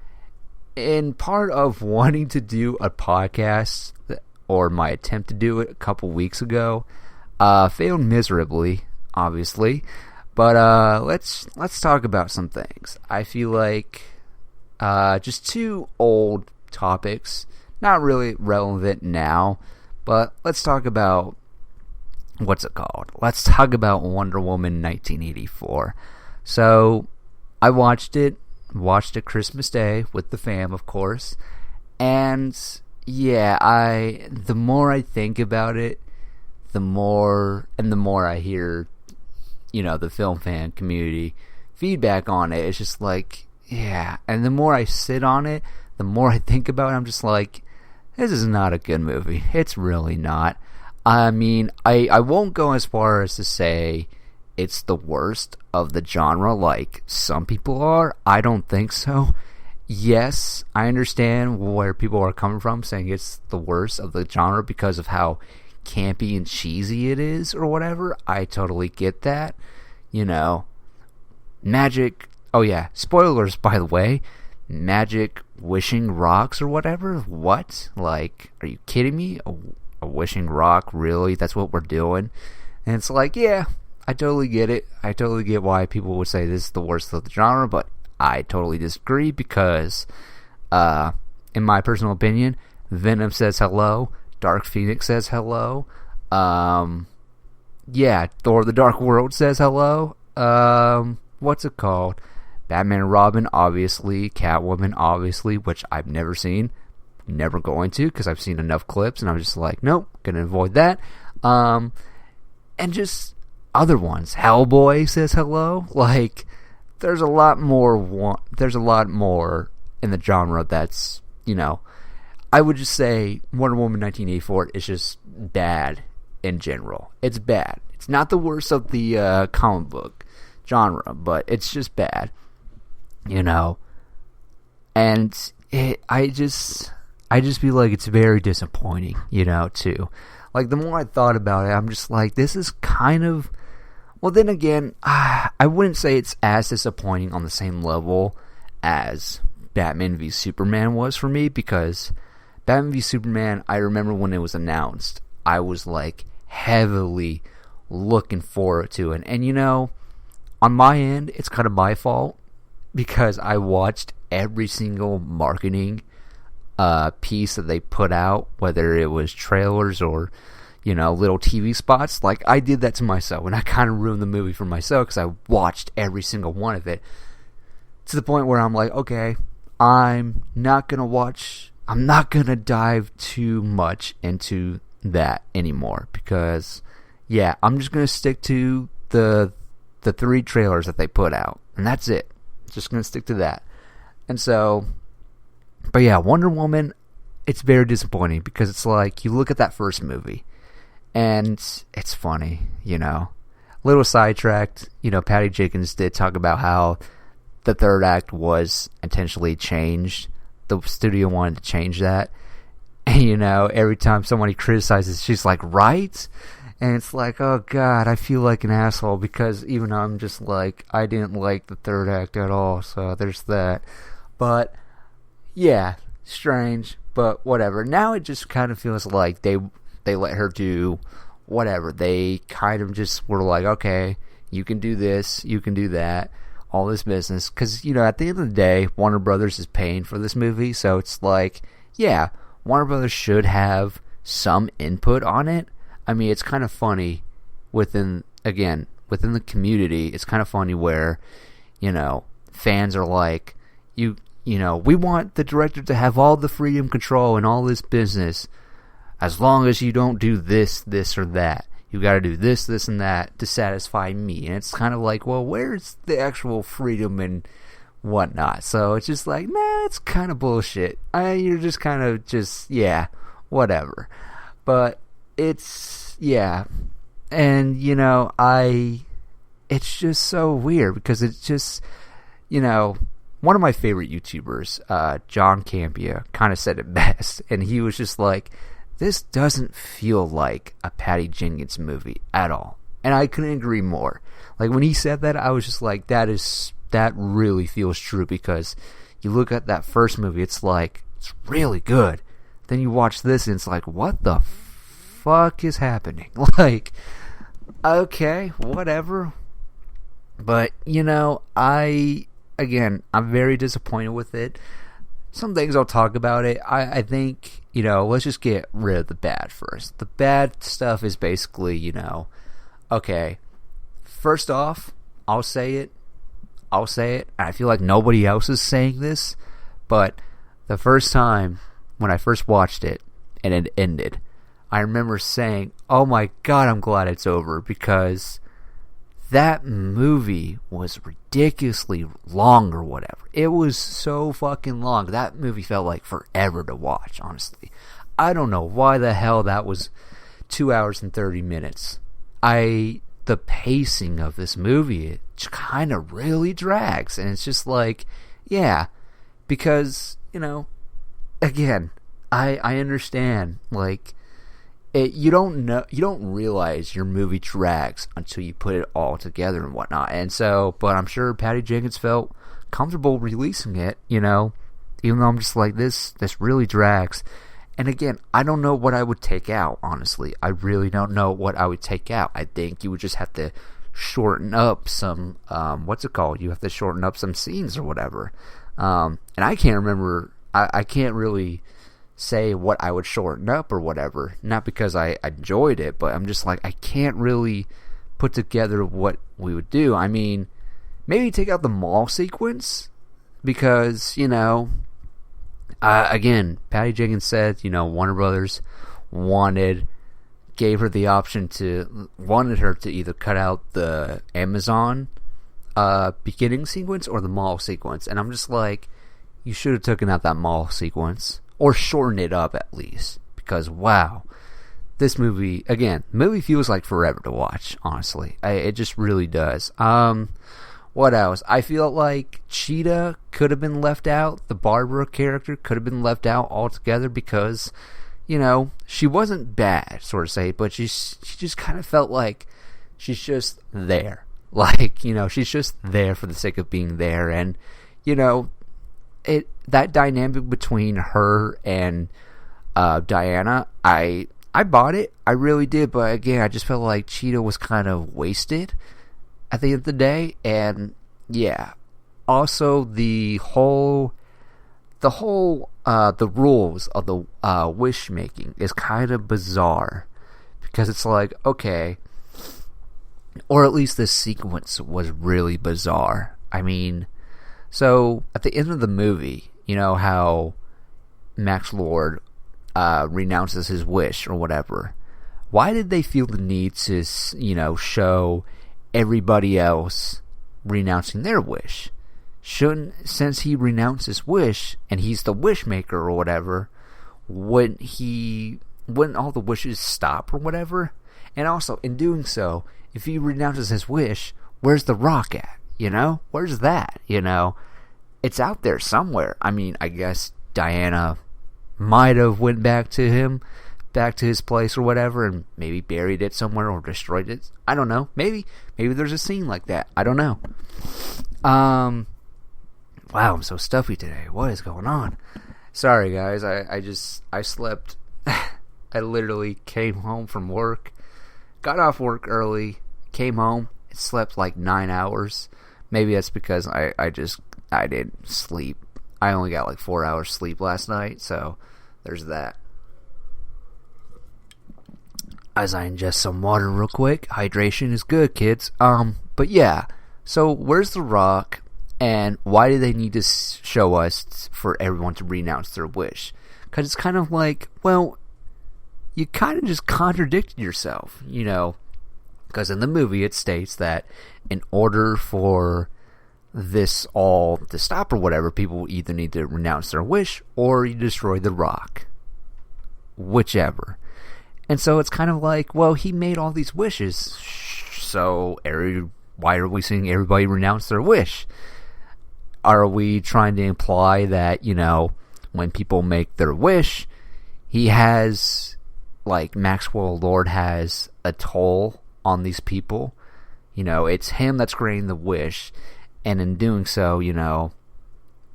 in part of wanting to do a podcast, or my attempt to do it a couple weeks ago, failed miserably, obviously. But let's talk about some things. I feel like just 2 old topics, not really relevant now, but let's talk about, what's it called? Let's talk about Wonder Woman 1984. So, I watched it Christmas Day with the fam, of course, and yeah, the more I think about it, the more I hear, you know, the film fan community feedback on it, it's just like, yeah, and the more I sit on it, the more I think about it, I'm just like, this is not a good movie. It's really not. I mean, I won't go as far as to say it's the worst of the genre like some people are. I don't think so. Yes, I understand where people are coming from saying it's the worst of the genre because of how campy and cheesy it is or whatever. I totally get that. You know, magic. Oh yeah, spoilers by the way. Magic wishing rocks or whatever. What? Like, are you kidding me? A wishing rock, really? That's what we're doing? And it's like, yeah, I totally get it. I totally get why people would say this is the worst of the genre, but I totally disagree because, in my personal opinion, Venom says hello, Dark Phoenix says hello, yeah, Thor the Dark World says hello, what's it called? Batman and Robin, obviously, Catwoman, obviously, which I've never seen. Never going to, because I've seen enough clips and I'm just like, nope, gonna avoid that. And just other ones. Hellboy says hello. Like, there's a lot more in the genre that's, you know, I would just say Wonder Woman 1984 is just bad in general. It's bad. It's not the worst of the comic book genre, but it's just bad, you know. And I just feel like it's very disappointing, you know, too. Like, the more I thought about it, I'm just like, this is kind of Well, then again, I wouldn't say it's as disappointing on the same level as Batman v Superman was for me, because Batman v Superman, I remember when it was announced, I was like heavily looking forward to it. And you know, on my end, it's kind of my fault because I watched every single marketing piece that they put out, whether it was trailers or, you know, little TV spots. Like, I did that to myself, and I kind of ruined the movie for myself because I watched every single one of it, to the point where I'm like, okay, I'm not going to dive too much into that anymore, because, yeah, I'm just going to stick to the 3 trailers that they put out, and that's it. Just going to stick to that. And so, but yeah, Wonder Woman, it's very disappointing, because it's like, you look at that first movie, and it's funny, you know. A little sidetracked, you know, Patty Jenkins did talk about how the third act was intentionally changed. The studio wanted to change that. And, you know, every time somebody criticizes, she's like, right? And it's like, oh God, I feel like an asshole, because even I'm just like, I didn't like the third act at all, so there's that. But, yeah, strange, but whatever. Now it just kind of feels like they let her do whatever. They kind of just were like, okay, you can do this, you can do that, all this business. Because, you know, at the end of the day, Warner Brothers is paying for this movie, so it's like, yeah, Warner Brothers should have some input on it. I mean, it's kind of funny within the community. It's kind of funny where, you know, fans are like, you know, we want the director to have all the freedom, control, and all this business, as long as you don't do this, this, or that. You got to do this, this, and that to satisfy me. And it's kind of like, well, where's the actual freedom and whatnot? So it's just like, nah, it's kind of bullshit. You're just kind of just, yeah, whatever. But it's, yeah. And, you know, it's just so weird, because it's just, you know, one of my favorite YouTubers, John Campia, kind of said it best. And he was just like, this doesn't feel like a Patty Jenkins movie at all. And I couldn't agree more. Like, when he said that, I was just like, that really feels true, because you look at that first movie, it's like, it's really good. Then you watch this, and it's like, what the fuck is happening? Like, okay, whatever. But, you know, I'm very disappointed with it. Some things I'll talk about it. I think, you know, let's just get rid of the bad first. The bad stuff is basically, you know, okay, first off, I'll say it, and I feel like nobody else is saying this, but the first time when I first watched it and it ended, I remember saying, oh my God, I'm glad it's over, because that movie was ridiculously long or whatever. It was so fucking long. That movie felt like forever to watch, honestly. I don't know why the hell that was 2 hours and 30 minutes. The pacing of this movie, it kind of really drags. And it's just like, yeah, because, you know, again, I understand, like, you don't realize your movie drags until you put it all together and whatnot. And so, but I'm sure Patty Jenkins felt comfortable releasing it, you know, even though I'm just like, this really drags. And again, I don't know what I would take out, honestly. I really don't know what I would take out. I think you would just have to shorten up some, you have to shorten up some scenes or whatever. And I can't remember, I can't really say what I would shorten up or whatever. Not because I enjoyed it, but I'm just like, I can't really put together what we would do. I mean, maybe take out the mall sequence, because, you know, again, Patty Jenkins said, you know, Warner Brothers gave her the option wanted her to either cut out the Amazon beginning sequence or the mall sequence. And I'm just like, you should have taken out that mall sequence, or shorten it up at least, because wow, this movie, again, the movie feels like forever to watch, honestly. It just really does. What else? I feel like Cheetah could have been left out. The Barbara character could have been left out altogether, because, you know, she wasn't bad, sort of say, but she just kind of felt like she's just there. Like, she's just there for the sake of being there. And, that dynamic between her and Diana, I bought it. I really did. But again, I just felt like Cheetah was kind of wasted at the end of the day. And yeah, also the rules of the wish making is kind of bizarre, because it's like, okay, or at least this sequence was really bizarre. I mean, so at the end of the movie, how Max Lord renounces his wish or whatever. Why did they feel the need to, show everybody else renouncing their wish? Since he renounced his wish and he's the wish maker or whatever, wouldn't all the wishes stop or whatever? And also, in doing so, if he renounces his wish, where's the rock at? Where's that? It's out there somewhere. I mean, I guess Diana might have went back to his place or whatever, and maybe buried it somewhere or destroyed it. I don't know. Maybe there's a scene like that. I don't know. Wow, I'm so stuffy today. What is going on? Sorry, guys. I slept. I literally came home from work, got off work early, came home, slept like 9 hours. Maybe that's because I didn't sleep. I only got like 4 hours sleep last night, so there's that. As I ingest some water real quick. Hydration is good, kids. But yeah. So where's the rock, and why do they need to show us for everyone to renounce their wish? Because it's kind of like, well, you kind of just contradicted yourself, Because in the movie it states that in order for this all to stop or whatever, people either need to renounce their wish or you destroy the rock. Whichever. And so it's kind of like, well, he made all these wishes, so why are we seeing everybody renounce their wish? Are we trying to imply that, when people make their wish, he has, like, Maxwell Lord has a toll on these people? It's him that's granting the wish, and in doing so,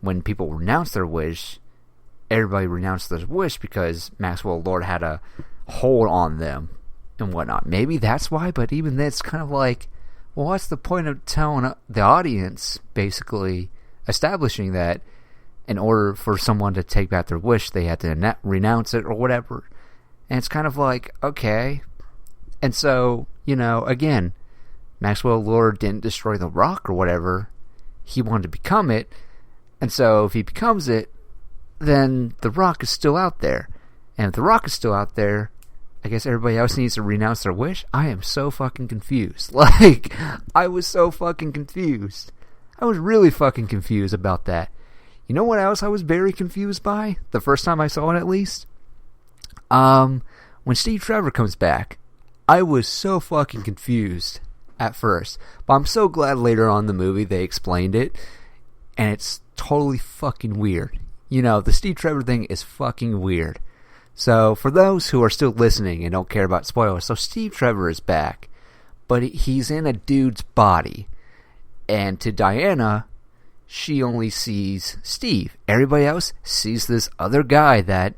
when people renounce their wish, everybody renounced their wish because Maxwell Lord had a hold on them and whatnot. Maybe that's why, but even then, it's kind of like, well, what's the point of telling the audience, basically establishing that in order for someone to take back their wish, they had to renounce it or whatever? And it's kind of like, okay. And so, again, Maxwell Lord didn't destroy the rock or whatever. He wanted to become it. And so if he becomes it, then the rock is still out there. And if the rock is still out there, I guess everybody else needs to renounce their wish. I am so fucking confused. Like, I was so fucking confused. I was really fucking confused about that. You know what else I was very confused by? The first time I saw it, at least? When Steve Trevor comes back, I was so fucking confused at first. But I'm so glad later on in the movie they explained it. And it's totally fucking weird. The Steve Trevor thing is fucking weird. So, for those who are still listening and don't care about spoilers, so Steve Trevor is back, but he's in a dude's body. And to Diana, she only sees Steve. Everybody else sees this other guy that,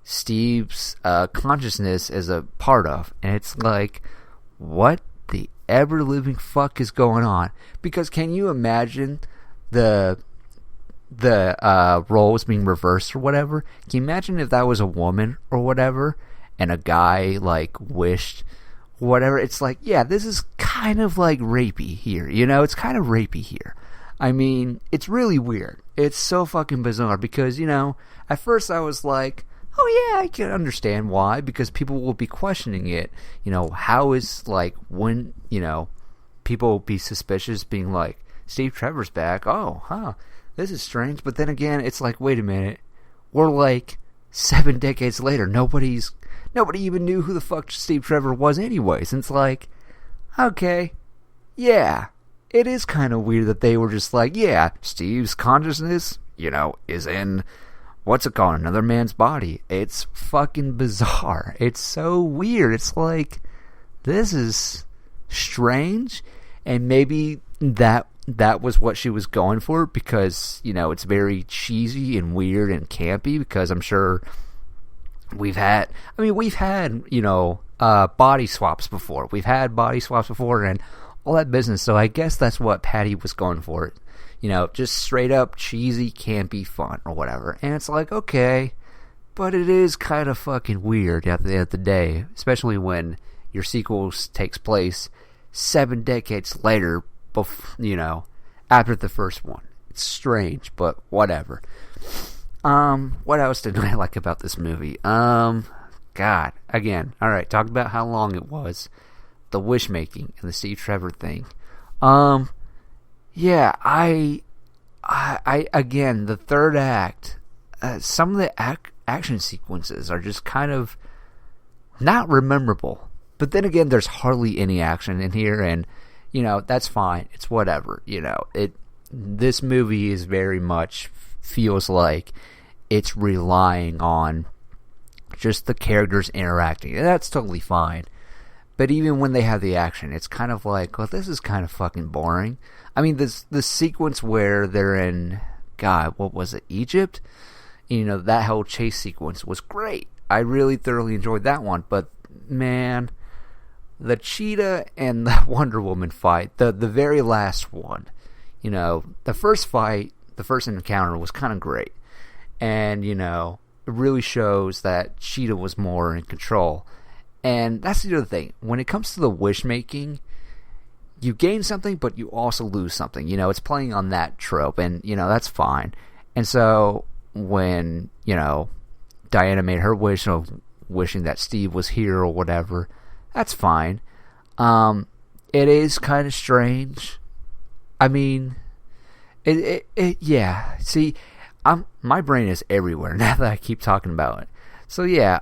Steve's consciousness is a part of. And it's like, what the ever-living fuck is going on? Because can you imagine the roles being reversed or whatever? Can you imagine if that was a woman or whatever, and a guy, like, wished whatever? It's like, yeah, this is kind of, like, rapey here, It's kind of rapey here. I mean, it's really weird. It's so fucking bizarre because, at first I was like, oh yeah, I can understand why, because people will be questioning it. How is, like, when, people will be suspicious, being like, Steve Trevor's back, oh, huh, this is strange. But then again, it's like, wait a minute, we're like 7 decades later. Nobody even knew who the fuck Steve Trevor was anyways. And it's like, okay, yeah, it is kind of weird that they were just like, yeah, Steve's consciousness, is in, what's it called, another man's body. It's fucking bizarre. It's so weird. It's like, this is strange, and maybe that was what she was going for, because, you know, it's very cheesy and weird and campy, because I'm sure we've had, you know, body swaps before. We've had body swaps before and all that business, so I guess that's what Patty was going for. You know, just straight up cheesy, campy fun or whatever. And it's like, okay, but it is kind of fucking weird at the end of the day, especially when your sequel takes place 7 decades later, you know, after the first one. It's strange, but whatever. What else did I like about this movie? God, again, alright, talked about how long it was, the wish making and the Steve Trevor thing. Yeah, I again, the third act, some of the action sequences are just kind of not memorable. But then again, there's hardly any action in here, and, you know, that's fine. It's whatever, you know. This movie is very much feels like it's relying on just the characters interacting, and that's totally fine. But even when they have the action, it's kind of like, well, this is kind of fucking boring. I mean, this sequence where they're in, God, what was it, Egypt? You know, that whole chase sequence was great. I really thoroughly enjoyed that one. But, man, the cheetah and the Wonder Woman fight, the very last one, you know, the first fight, the first encounter was kind of great. And, you know, it really shows that Cheetah was more in control. And that's the other thing. When it comes to the wish making, you gain something, but you also lose something. You know, it's playing on that trope, and, you know, that's fine. And so when, you know, Diana made her wish of wishing that Steve was here or whatever, that's fine. It is kind of strange. I mean, yeah. See, my brain is everywhere now that I keep talking about it. So yeah,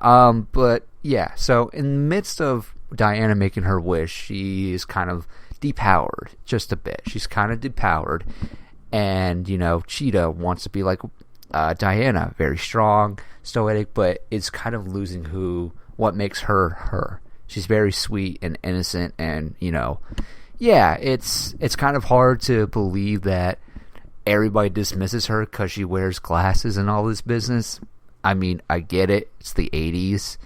but yeah, so in the midst of Diana making her wish, she is kind of depowered just a bit. She's kind of depowered, and, you know, Cheetah wants to be like Diana, very strong, stoic, but it's kind of losing what makes her her. She's very sweet and innocent, and, you know, yeah, it's kind of hard to believe that everybody dismisses her because she wears glasses and all this business. I mean, I get it. It's the 80s.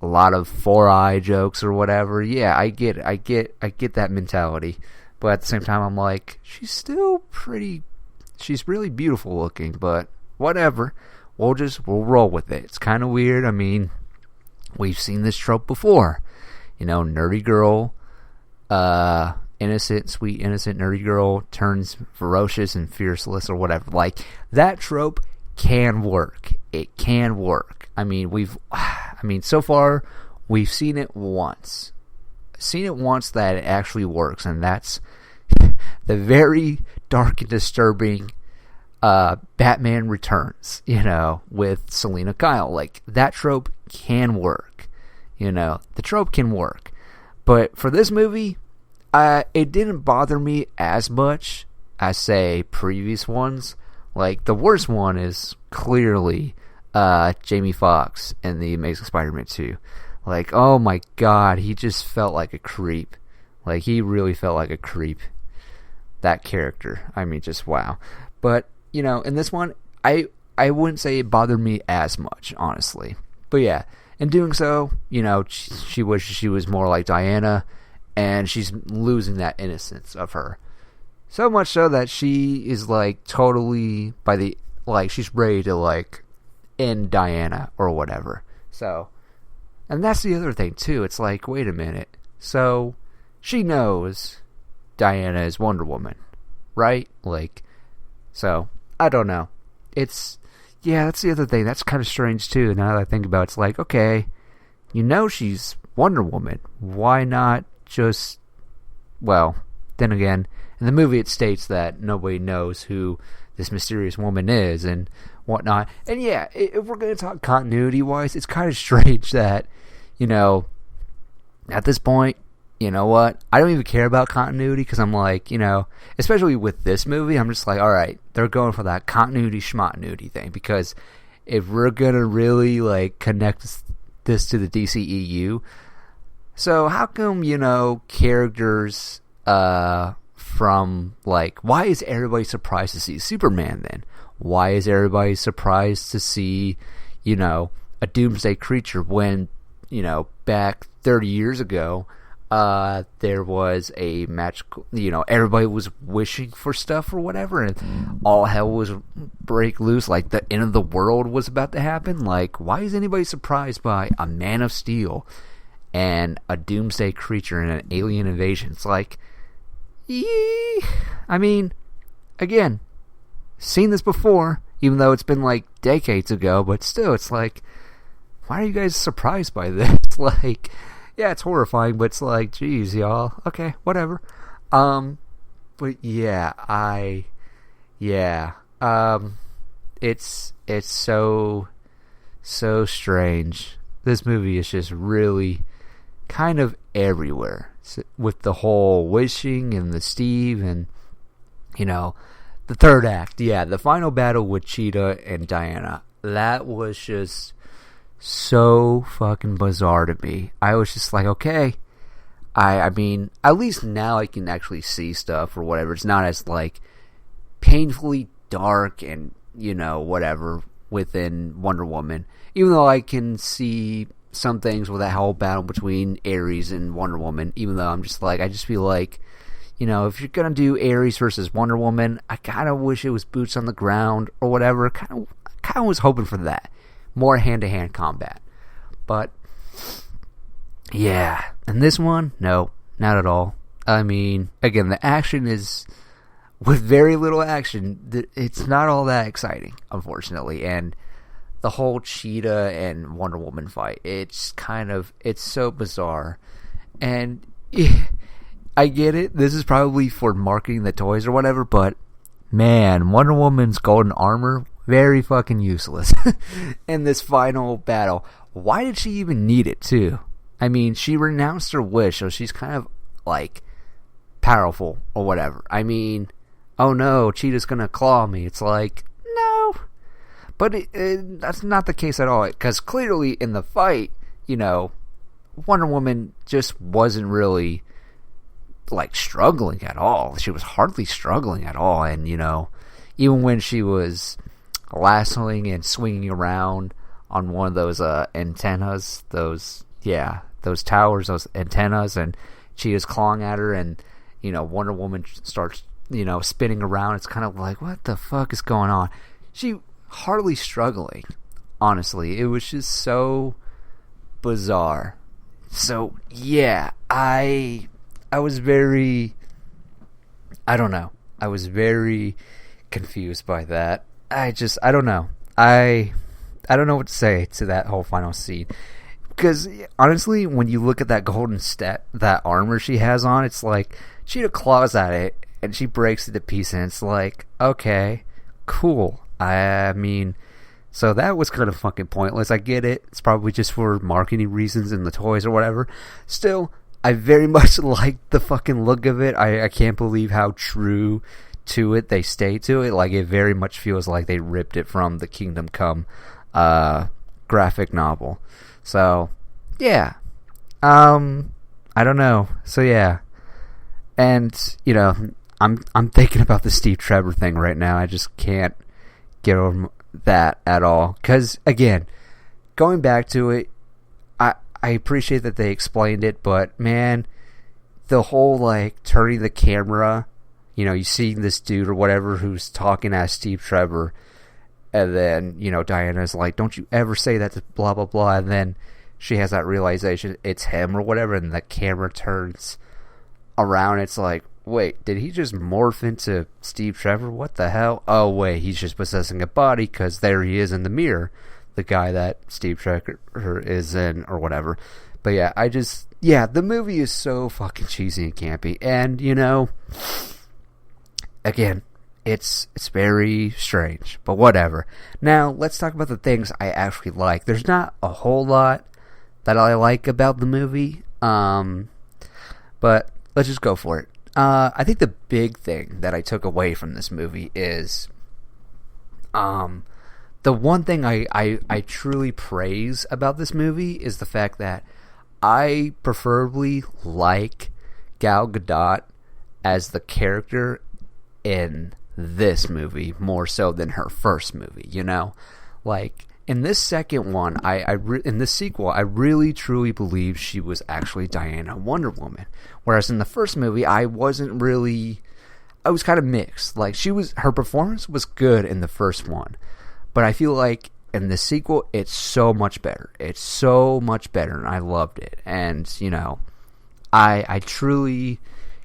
A lot of 4-eye jokes or whatever. Yeah, I get that mentality. But at the same time, I'm like, she's really beautiful looking, but whatever. We'll roll with it. It's kind of weird. I mean, we've seen this trope before. You know, nerdy girl, innocent, sweet, innocent nerdy girl turns ferocious and fearless or whatever. Like, that trope can work. It can work. I mean, so far we've seen it once. That it actually works, and that's the very dark and disturbing Batman Returns, you know, with Selena Kyle. Like, that trope can work. You know, the trope can work. But for this movie, it didn't bother me as much as, say, previous ones. Like, the worst one is clearly Jamie Foxx in The Amazing Spider-Man 2. Like, oh my god, he just felt like a creep. Like, he really felt like a creep. That character. I mean, just wow. But, you know, in this one, I wouldn't say it bothered me as much, honestly. But yeah, in doing so, you know, she wishes she was more like Diana, and she's losing that innocence of her. So much so that she is, like, totally she's ready to, like, end Diana or whatever. So, and that's the other thing, too. It's like, wait a minute. So, she knows Diana is Wonder Woman, right? Like, so, I don't know. That's the other thing. That's kind of strange, too. Now that I think about it, it's like, okay, you know she's Wonder Woman. Why not just, well, then again, in the movie it states that nobody knows who this mysterious woman is and whatnot. And yeah, if we're going to talk continuity-wise, it's kind of strange that, you know, at this point, you know what, I don't even care about continuity, because I'm like, you know, especially with this movie, I'm just like, alright, they're going for that continuity schmontinuity thing, because if we're going to really, like, connect this to the DCEU, So how come, characters from, like, why is everybody surprised to see Superman then? Why is everybody surprised to see, a doomsday creature when, back 30 years ago, there was a magical, everybody was wishing for stuff or whatever, and all hell was break loose, like the end of the world was about to happen. Like, why is anybody surprised by a Man of Steel and a doomsday creature and an alien invasion? It's like, I mean, again, seen this before, even though it's been like decades ago, but still, it's like, why are you guys surprised by this? Like, yeah, it's horrifying, but it's like, geez, y'all, okay, whatever. But yeah, it's so strange. This movie is just really kind of everywhere with the whole wishing and the Steve and, the third act. Yeah, the final battle with Cheetah and Diana. That was just so fucking bizarre to me. I was just like, okay. I mean, at least now I can actually see stuff or whatever. It's not as, like, painfully dark and, whatever within Wonder Woman. Even though I can see some things with that whole battle between Ares and Wonder Woman, even though I'm just like, I just feel like, if you're going to do Ares versus Wonder Woman, I kind of wish it was boots on the ground or whatever. Kind of was hoping for that. More hand-to-hand combat. But, yeah. And this one, no, not at all. I mean, again, the action is, with very little action, it's not all that exciting, unfortunately. And the whole Cheetah and Wonder Woman fight, it's so bizarre. And I get it, this is probably for marketing the toys or whatever, but man, Wonder Woman's golden armor, very fucking useless in this final battle. Why did she even need it, too? I mean, she renounced her wish, so she's kind of, like, powerful or whatever. I mean, oh no, Cheetah's gonna claw me. It's like, no. But that's not the case at all, because clearly in the fight, Wonder Woman just wasn't really, like, struggling at all. She was hardly struggling at all, and, even when she was lassoing and swinging around on one of those antennas, those towers, those antennas, and Cheetah's clawing at her, and, Wonder Woman starts, spinning around. It's kind of like, what the fuck is going on? She hardly struggling, honestly. It was just so bizarre. So, yeah, I was very, I don't know. I was very confused by that. I don't know. I don't know what to say to that whole final scene. Because, honestly, when you look at that golden that armor she has on, it's like, she claws at it, and she breaks it to pieces, and it's like, okay, cool. I mean, so that was kind of fucking pointless. I get it. It's probably just for marketing reasons in the toys or whatever. Still, I very much like the fucking look of it. I can't believe how true to it they stay to it. Like, it very much feels like they ripped it from the Kingdom Come graphic novel. So, yeah. I don't know. So, yeah. And, I'm thinking about the Steve Trevor thing right now. I just can't get over that at all. Because, again, going back to it, I appreciate that they explained it, but, man, the whole, like, turning the camera, you see this dude or whatever who's talking as Steve Trevor, and then, Diana's like, don't you ever say that to blah, blah, blah, and then she has that realization it's him or whatever, and the camera turns around. It's like, wait, did he just morph into Steve Trevor? What the hell? Oh, wait, he's just possessing a body, because there he is in the mirror, the guy that Steve Trevor is in, or whatever. But yeah, the movie is so fucking cheesy and campy, and, again, it's very strange, but whatever. Now, let's talk about the things I actually like. There's not a whole lot that I like about the movie, but let's just go for it. I think the big thing that I took away from this movie is the one thing I truly praise about this movie is the fact that I preferably like Gal Gadot as the character in this movie more so than her first movie, you know? Like, in this second one, in this sequel, I really truly believe she was actually Diana Wonder Woman. Whereas in the first movie, I was kind of mixed. Like, her performance was good in the first one, but I feel like in the sequel, it's so much better. It's so much better, and I loved it. And, you know, I truly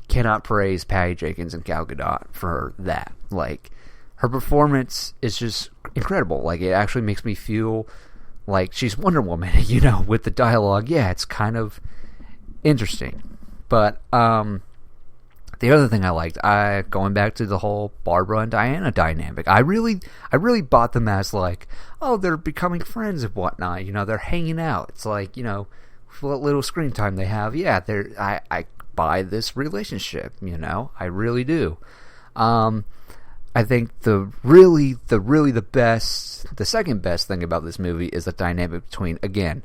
cannot praise Patty Jenkins and Gal Gadot for that. Like, her performance is just incredible. Like, it actually makes me feel like she's Wonder Woman, you know, with the dialogue. Yeah, it's kind of interesting. But, the other thing I liked, going back to the whole Barbara and Diana dynamic, I really bought them as like, oh, they're becoming friends and whatnot. You know, they're hanging out. It's like, you know, what little screen time they have. Yeah, I buy this relationship. You know, I really do. I think the second best thing about this movie is the dynamic between, again,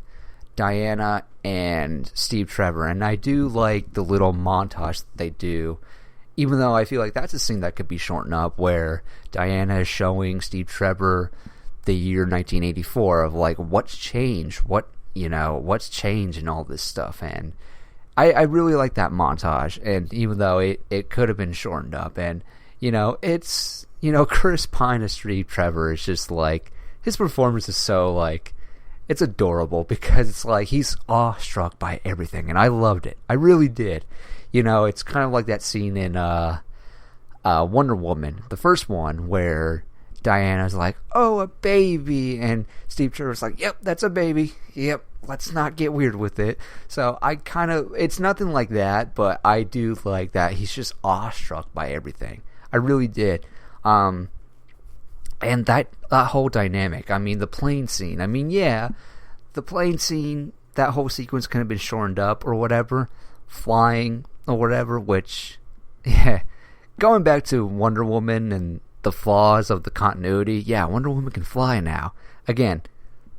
Diana and Steve Trevor. And I do like the little montage that they do, even though I feel like that's a scene that could be shortened up, where Diana is showing Steve Trevor the year 1984 of like, what's changed, what's changed and all this stuff. And I really like that montage, and even though it could have been shortened up, and you know, it's, you know, Chris Pine as Steve Trevor is just like, his performance is so like, it's adorable, because it's like he's awestruck by everything, and I loved it. I really did. You know, it's kind of like that scene in Wonder Woman, the first one, where Diana's like, oh, a baby, and Steve Trevor's like, yep, that's a baby. Yep, let's not get weird with it. So it's nothing like that, but I do like that he's just awestruck by everything. I really did. And that whole dynamic, I mean, the plane scene, that whole sequence could have been shortened up or whatever, flying or whatever, which, yeah, going back to Wonder Woman and the flaws of the continuity, yeah, Wonder Woman can fly now. Again,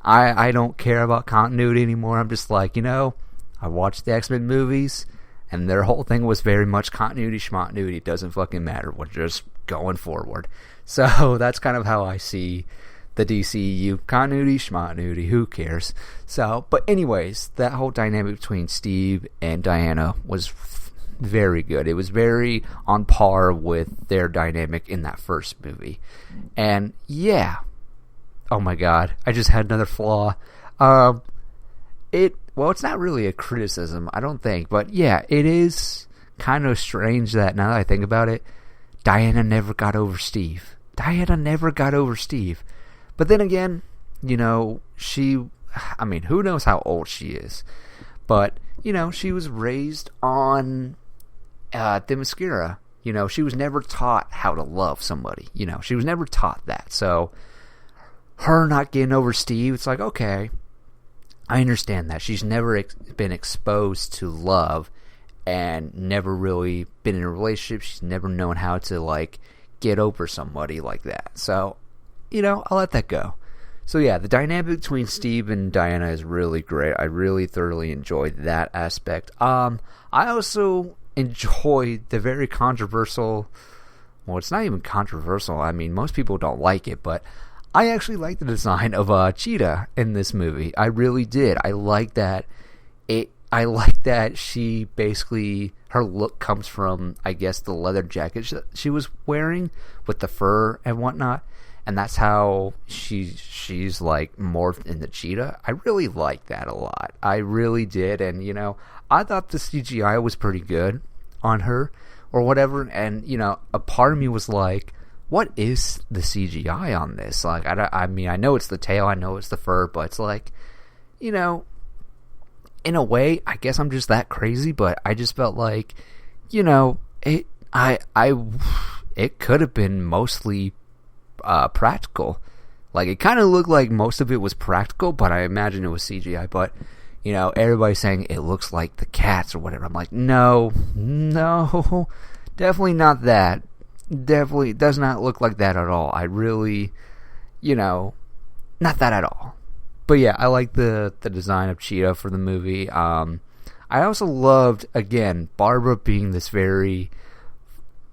I don't care about continuity anymore. I'm just like, you know, I watched the X-Men movies, and their whole thing was very much continuity, schmontinuity. It doesn't fucking matter. We're just going forward. So that's kind of how I see the DCEU. Continuity, schmontinuity, who cares? So, but anyways, that whole dynamic between Steve and Diana was very good. It was very on par with their dynamic in that first movie. And yeah, oh my god, I just had another flaw. It's not really a criticism, I don't think, but yeah, it is kind of strange that now that I think about it, Diana never got over Steve. But then again, you know, who knows how old she is, but, you know, she was raised on Themyscira. You know, she was never taught how to love somebody. You know, she was never taught that. So, her not getting over Steve, it's like, okay, I understand that. She's never been exposed to love and never really been in a relationship. She's never known how to, like, get over somebody like that. So, you know, I'll let that go. So, yeah, the dynamic between Steve and Diana is really great. I really thoroughly enjoyed that aspect. I also enjoyed the very controversial... Well, it's not even controversial. I mean, most people don't like it, but I actually like the design of Cheetah in this movie. I really did. I like that she basically, her look comes from, I guess, the leather jacket she was wearing with the fur and whatnot, and that's how she's like morphed into Cheetah. I really like that a lot. I really did, and you know, I thought the CGI was pretty good on her or whatever, and you know, a part of me was like, what is the CGI on this? Like, I mean, I know it's the tail, I know it's the fur, but it's like, you know, in a way, I guess I'm just that crazy, but I just felt like, you know, it could have been mostly practical. Like, it kind of looked like most of it was practical, but I imagine it was CGI. But, you know, everybody's saying it looks like the cats or whatever. I'm like, no, definitely not that. Definitely does not look like that at all. I really, you know, not that at all. But yeah, I like the design of Cheetah for the movie. I also loved, again, Barbara being this very,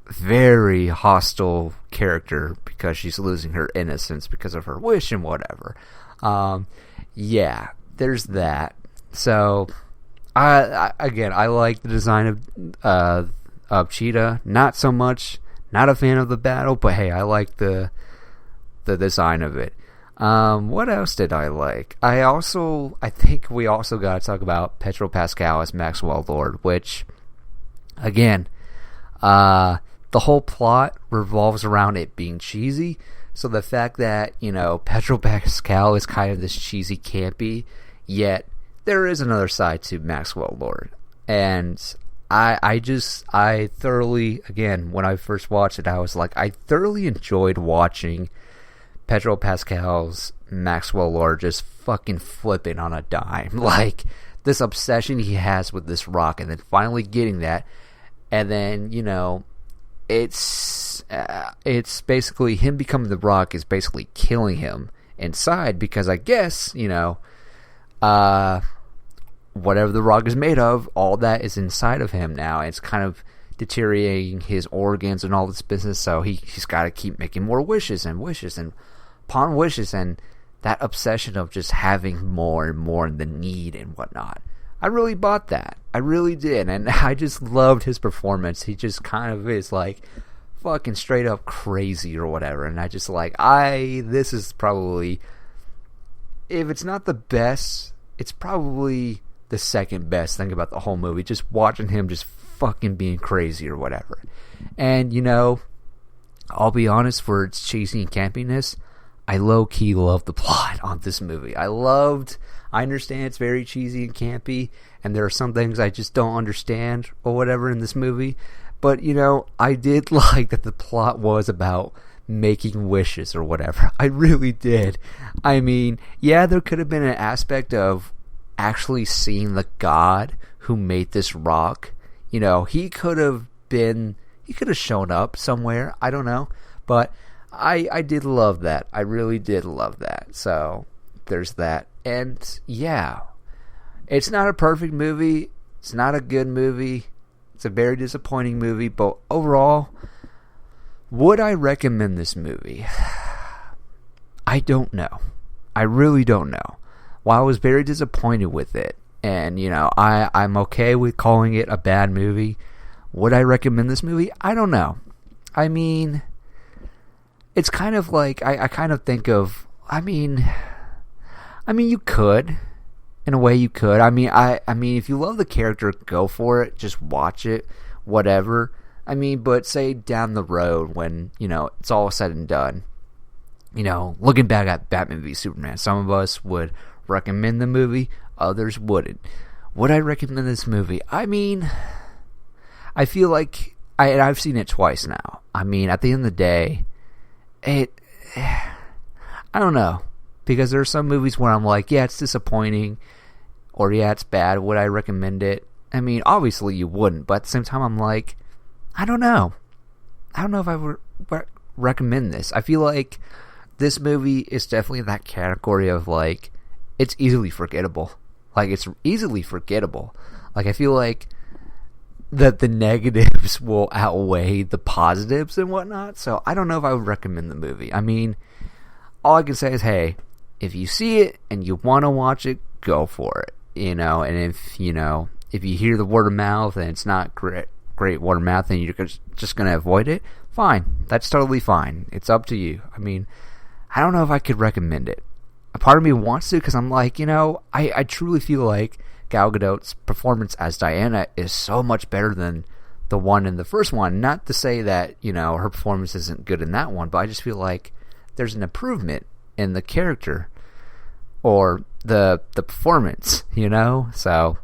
very hostile character because she's losing her innocence because of her wish and whatever. Yeah, there's that. So, I like the design of Cheetah. Not so much. Not a fan of the battle, but hey, I like the design of it. What else did I like? I think we also got to talk about Pedro Pascal as Maxwell Lord, which, again, the whole plot revolves around it being cheesy. So the fact that, Pedro Pascal is kind of this cheesy campy, yet there is another side to Maxwell Lord. And I thoroughly, again, when I first watched it, I was like, I thoroughly enjoyed watching Pedro Pascal's Maxwell Lord just fucking flipping on a dime. Like, this obsession he has with this rock, and then finally getting that, and then, it's basically him becoming the rock is basically killing him inside, because I guess, whatever the rock is made of, all that is inside of him now. It's kind of deteriorating his organs and all this business, so he's got to keep making more wishes and upon wishes, and that obsession of just having more and more, and the need and whatnot. I really bought that. I really did, and I just loved his performance. He just kind of is like fucking straight up crazy or whatever, and I just this is probably, if it's not the best, it's probably the second best thing about the whole movie, just watching him just fucking being crazy or whatever. And, I'll be honest, for its cheesy and campiness, I low-key love the plot on this movie. I understand it's very cheesy and campy, and there are some things I just don't understand or whatever in this movie, but, I did like that the plot was about making wishes or whatever. I really did. I mean, yeah, there could have been an aspect of actually seeing the god who made this rock. He could have shown up somewhere. I don't know. But I did love that. I really did love that. So there's that. And yeah, it's not a perfect movie. It's not a good movie. It's a very disappointing movie. But overall, would I recommend this movie? I don't know. I really don't know. While I was very disappointed with it, and, I'm okay with calling it a bad movie, would I recommend this movie? I don't know. I mean, it's kind of like, I kind of think of, I mean, you could. In a way, you could. I mean, if you love the character, go for it. Just watch it. Whatever. I mean, but say down the road when, it's all said and done, looking back at Batman v Superman, some of us would recommend the movie, others wouldn't. Would I recommend this movie? I mean, I feel like I've seen it twice now. I mean, at the end of the day, I don't know, because there are some movies where I'm like, yeah, it's disappointing, or yeah, it's bad. Would I recommend it? I mean, obviously you wouldn't, but at the same time, I'm like, I don't know if I would recommend this. I feel like this movie is definitely that category of like, it's easily forgettable. Like, it's easily forgettable. Like, I feel like that the negatives will outweigh the positives and whatnot. So, I don't know if I would recommend the movie. I mean, all I can say is, hey, if you see it and you want to watch it, go for it. And if you hear the word of mouth and it's not great word of mouth and you're just going to avoid it, fine. That's totally fine. It's up to you. I mean, I don't know if I could recommend it. A part of me wants to, because I'm like, I truly feel like Gal Gadot's performance as Diana is so much better than the one in the first one. Not to say that, her performance isn't good in that one, but I just feel like there's an improvement in the character or the performance, So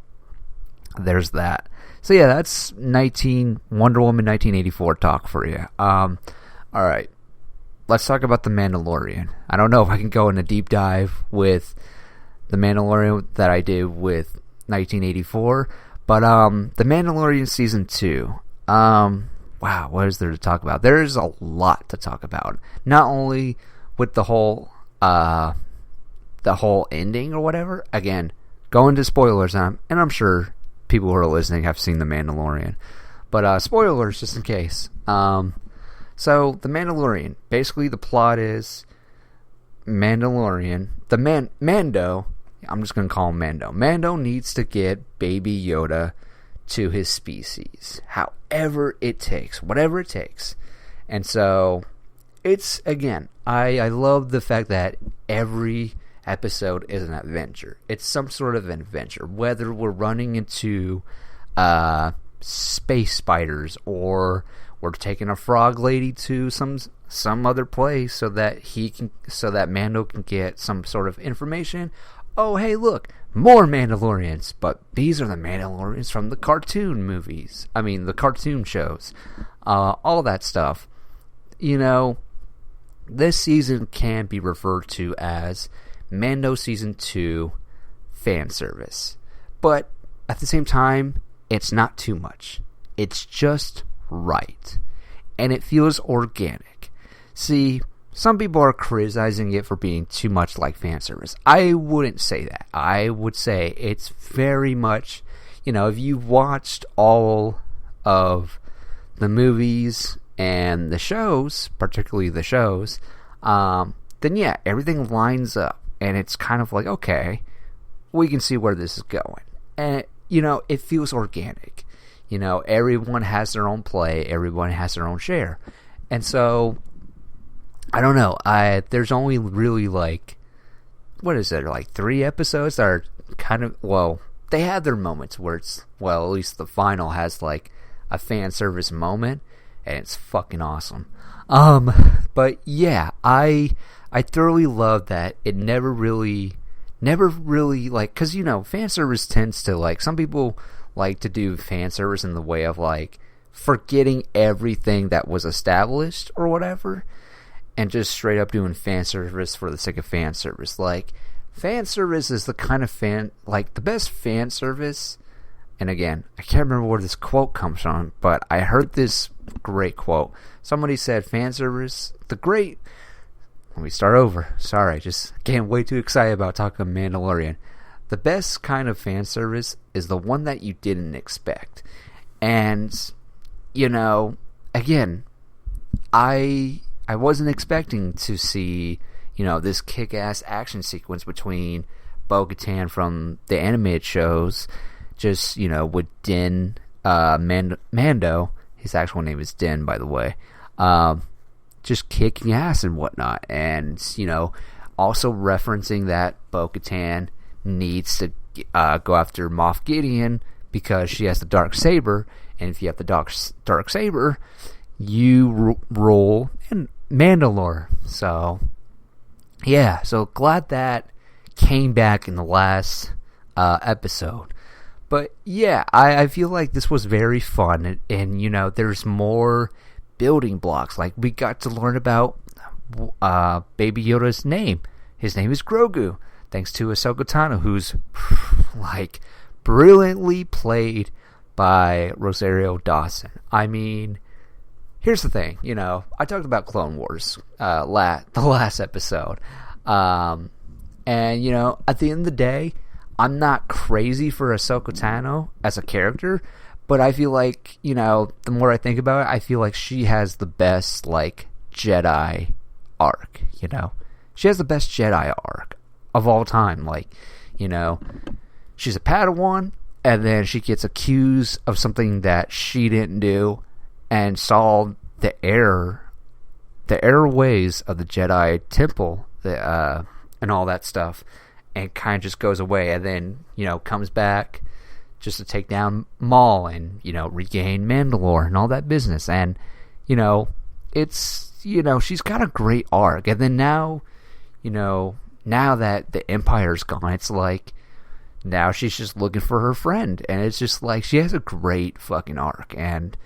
there's that. So yeah, that's Wonder Woman 1984 talk for you. All right. Let's talk about The Mandalorian. I don't know if I can go in a deep dive with The Mandalorian that I did with 1984, but The Mandalorian Season 2. Wow, what is there to talk about? There is a lot to talk about. Not only with the whole the whole ending or whatever, again, go into spoilers, and I'm sure people who are listening have seen The Mandalorian. But spoilers, just in case. So, The Mandalorian, basically the plot is Mandalorian, Mando, I'm just going to call him Mando. Mando needs to get Baby Yoda to his species, however it takes, whatever it takes. And so, it's, again, I love the fact that every episode is an adventure. It's some sort of an adventure, whether we're running into space spiders, or we're taking a frog lady to some other place so that Mando can get some sort of information. Oh, hey, look, more Mandalorians, but these are the Mandalorians from the cartoon movies. I mean, the cartoon shows. All that stuff. You know, this season can be referred to as Mando Season 2 fan service. But at the same time, it's not too much. It's just right. And it feels organic. See, some people are criticizing it for being too much like fan service. I wouldn't say that. I would say it's very much, if you've watched all of the movies and the shows, particularly the shows, then yeah, everything lines up. And it's kind of like, okay, we can see where this is going. And, it feels organic. Everyone has their own play. Everyone has their own share. And so, I don't know. There's only really what is it, 3 episodes that are kind of, they have their moments where it's, at least the final has a fan service moment, and it's fucking awesome. But yeah, I thoroughly love that it never really, because, fan service tends to, some people like to do fan service in the way of, forgetting everything that was established or whatever, and just straight up doing fan service for the sake of fan service. Fan service is the kind of the best fan service, and again, I can't remember where this quote comes from, but I heard this great quote. Somebody said, fan service, let me start over. Sorry, just getting way too excited about talking Mandalorian. The best kind of fan service is the one that you didn't expect. And, again, I wasn't expecting to see, this kick-ass action sequence between Bo-Katan from the animated shows, just, with Din, Mando, his actual name is Din, by the way, just kicking ass and whatnot, and also referencing that Bo-Katan needs to go after Moff Gideon because she has the dark saber, and if you have the dark saber, you roll in Mandalore. So yeah, so glad that came back in the last episode. But yeah, I feel like this was very fun, and there's more building blocks. We got to learn about Baby Yoda's name. His name is Grogu, thanks to Ahsoka Tano, who's brilliantly played by Rosario Dawson. I mean, here's the thing, I talked about Clone Wars the last episode, and at the end of the day, I'm not crazy for Ahsoka Tano as a character, but I feel like, the more I think about it, I feel like she has the best, Jedi arc, She has the best Jedi arc of all time. She's a Padawan, and then she gets accused of something that she didn't do, and saw the error ways of the Jedi Temple, and all that stuff, and kind of just goes away, and then, comes back just to take down Maul and, regain Mandalore and all that business. And, it's, she's got a great arc. And then now, now that the Empire's gone, it's now she's just looking for her friend. And it's just she has a great fucking arc. And,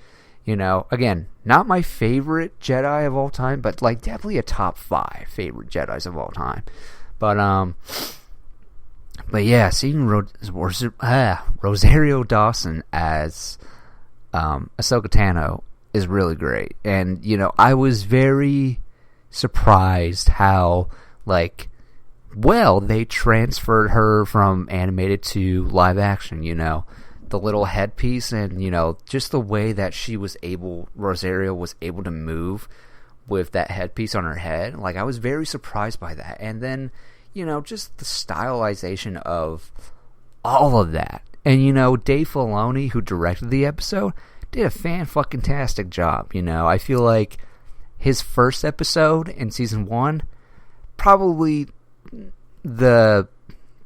again, not my favorite Jedi of all time, but definitely a top 5 favorite Jedis of all time. But yeah, seeing Rosario Dawson as Ahsoka Tano is really great. And, I was very surprised how, well, they transferred her from animated to live action, the little headpiece and, just the way that Rosario was able to move with that headpiece on her head. Like, I was very surprised by that. And then, just the stylization of all of that. And, Dave Filoni, who directed the episode, did a fan-fucking-tastic job, I feel like his first episode in season 1, probably the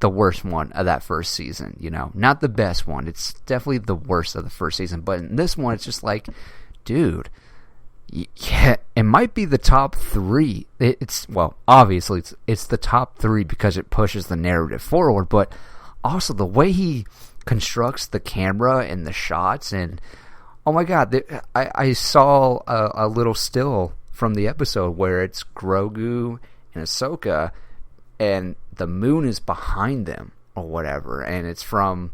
worst one of that first season, not the best one. It's definitely the worst of the first season. But in this one, it's just like, dude, yeah, it might be the top 3. Obviously it's the top 3 because it pushes the narrative forward, but also the way he constructs the camera and the shots, and oh my god, I saw a little still from the episode where it's Grogu and Ahsoka, and the moon is behind them or whatever, and it's from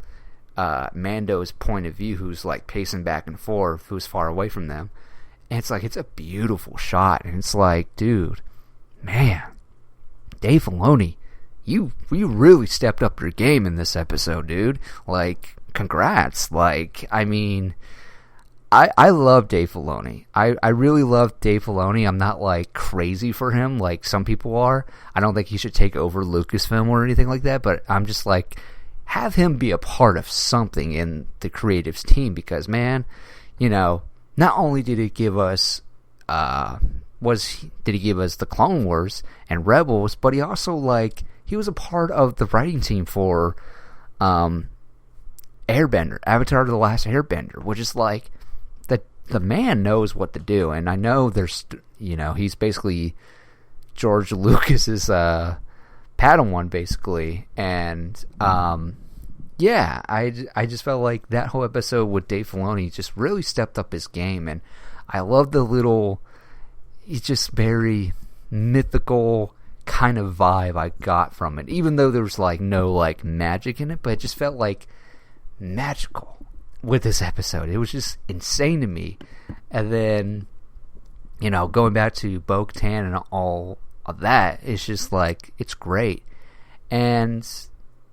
Mando's point of view, who's like pacing back and forth, who's far away from them. And it's like, it's a beautiful shot, and it's like, dude, man, Dave Filoni, you really stepped up your game in this episode, dude. Like, congrats. Like, I mean, I love Dave Filoni. I really love Dave Filoni. I'm not, like, crazy for him like some people are. I don't think he should take over Lucasfilm or anything like that, but I'm just like, have him be a part of something in the creatives team, because, man, not only did he give us did he give us the Clone Wars and Rebels, but he also, like, he was a part of the writing team for Airbender, Avatar: The Last Airbender, which is like, the man knows what to do. And I know there's, he's basically George Lucas's Padawan, basically. And yeah, I just felt like that whole episode with Dave Filoni just really stepped up his game. And I love he's just very mythical kind of vibe I got from it, even though there was like no like magic in it, but it just felt like magical with this episode. It was just insane to me. And then, going back to Bo-Katan and all of that, it's just like, it's great. And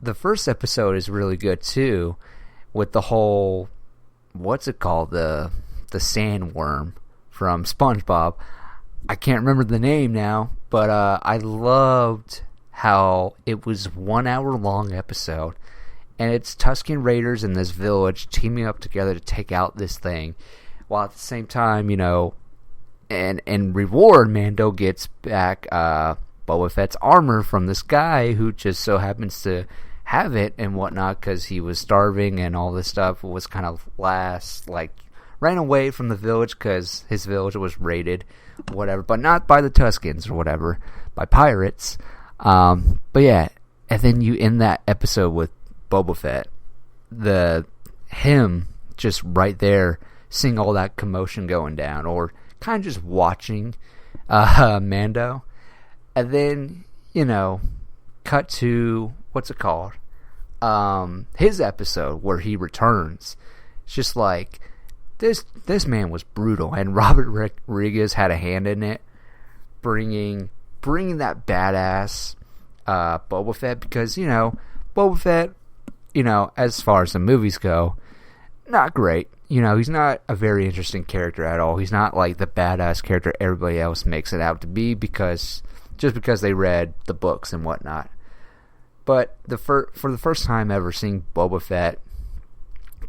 the first episode is really good too, with the whole, what's it called, the sandworm from SpongeBob. I can't remember the name now, but I loved how it was 1 hour long episode, and it's Tusken Raiders in this village teaming up together to take out this thing, while at the same time, and reward, Mando gets back Boba Fett's armor from this guy who just so happens to have it and whatnot, because he was starving and all this stuff, was kind of ran away from the village because his village was raided, whatever, but not by the Tuskens or whatever, by pirates. But yeah, and then you end that episode with Boba Fett, him just right there, seeing all that commotion going down, or kind of just watching Mando, and then cut to what's it called, his episode where he returns. It's just like, this man was brutal, and Robert Rodriguez had a hand in it, bringing that badass Boba Fett, because Boba Fett, as far as the movies go, not great. He's not a very interesting character at all. He's not like the badass character everybody else makes it out to be, because they read the books and whatnot. But for the first time ever, seeing Boba Fett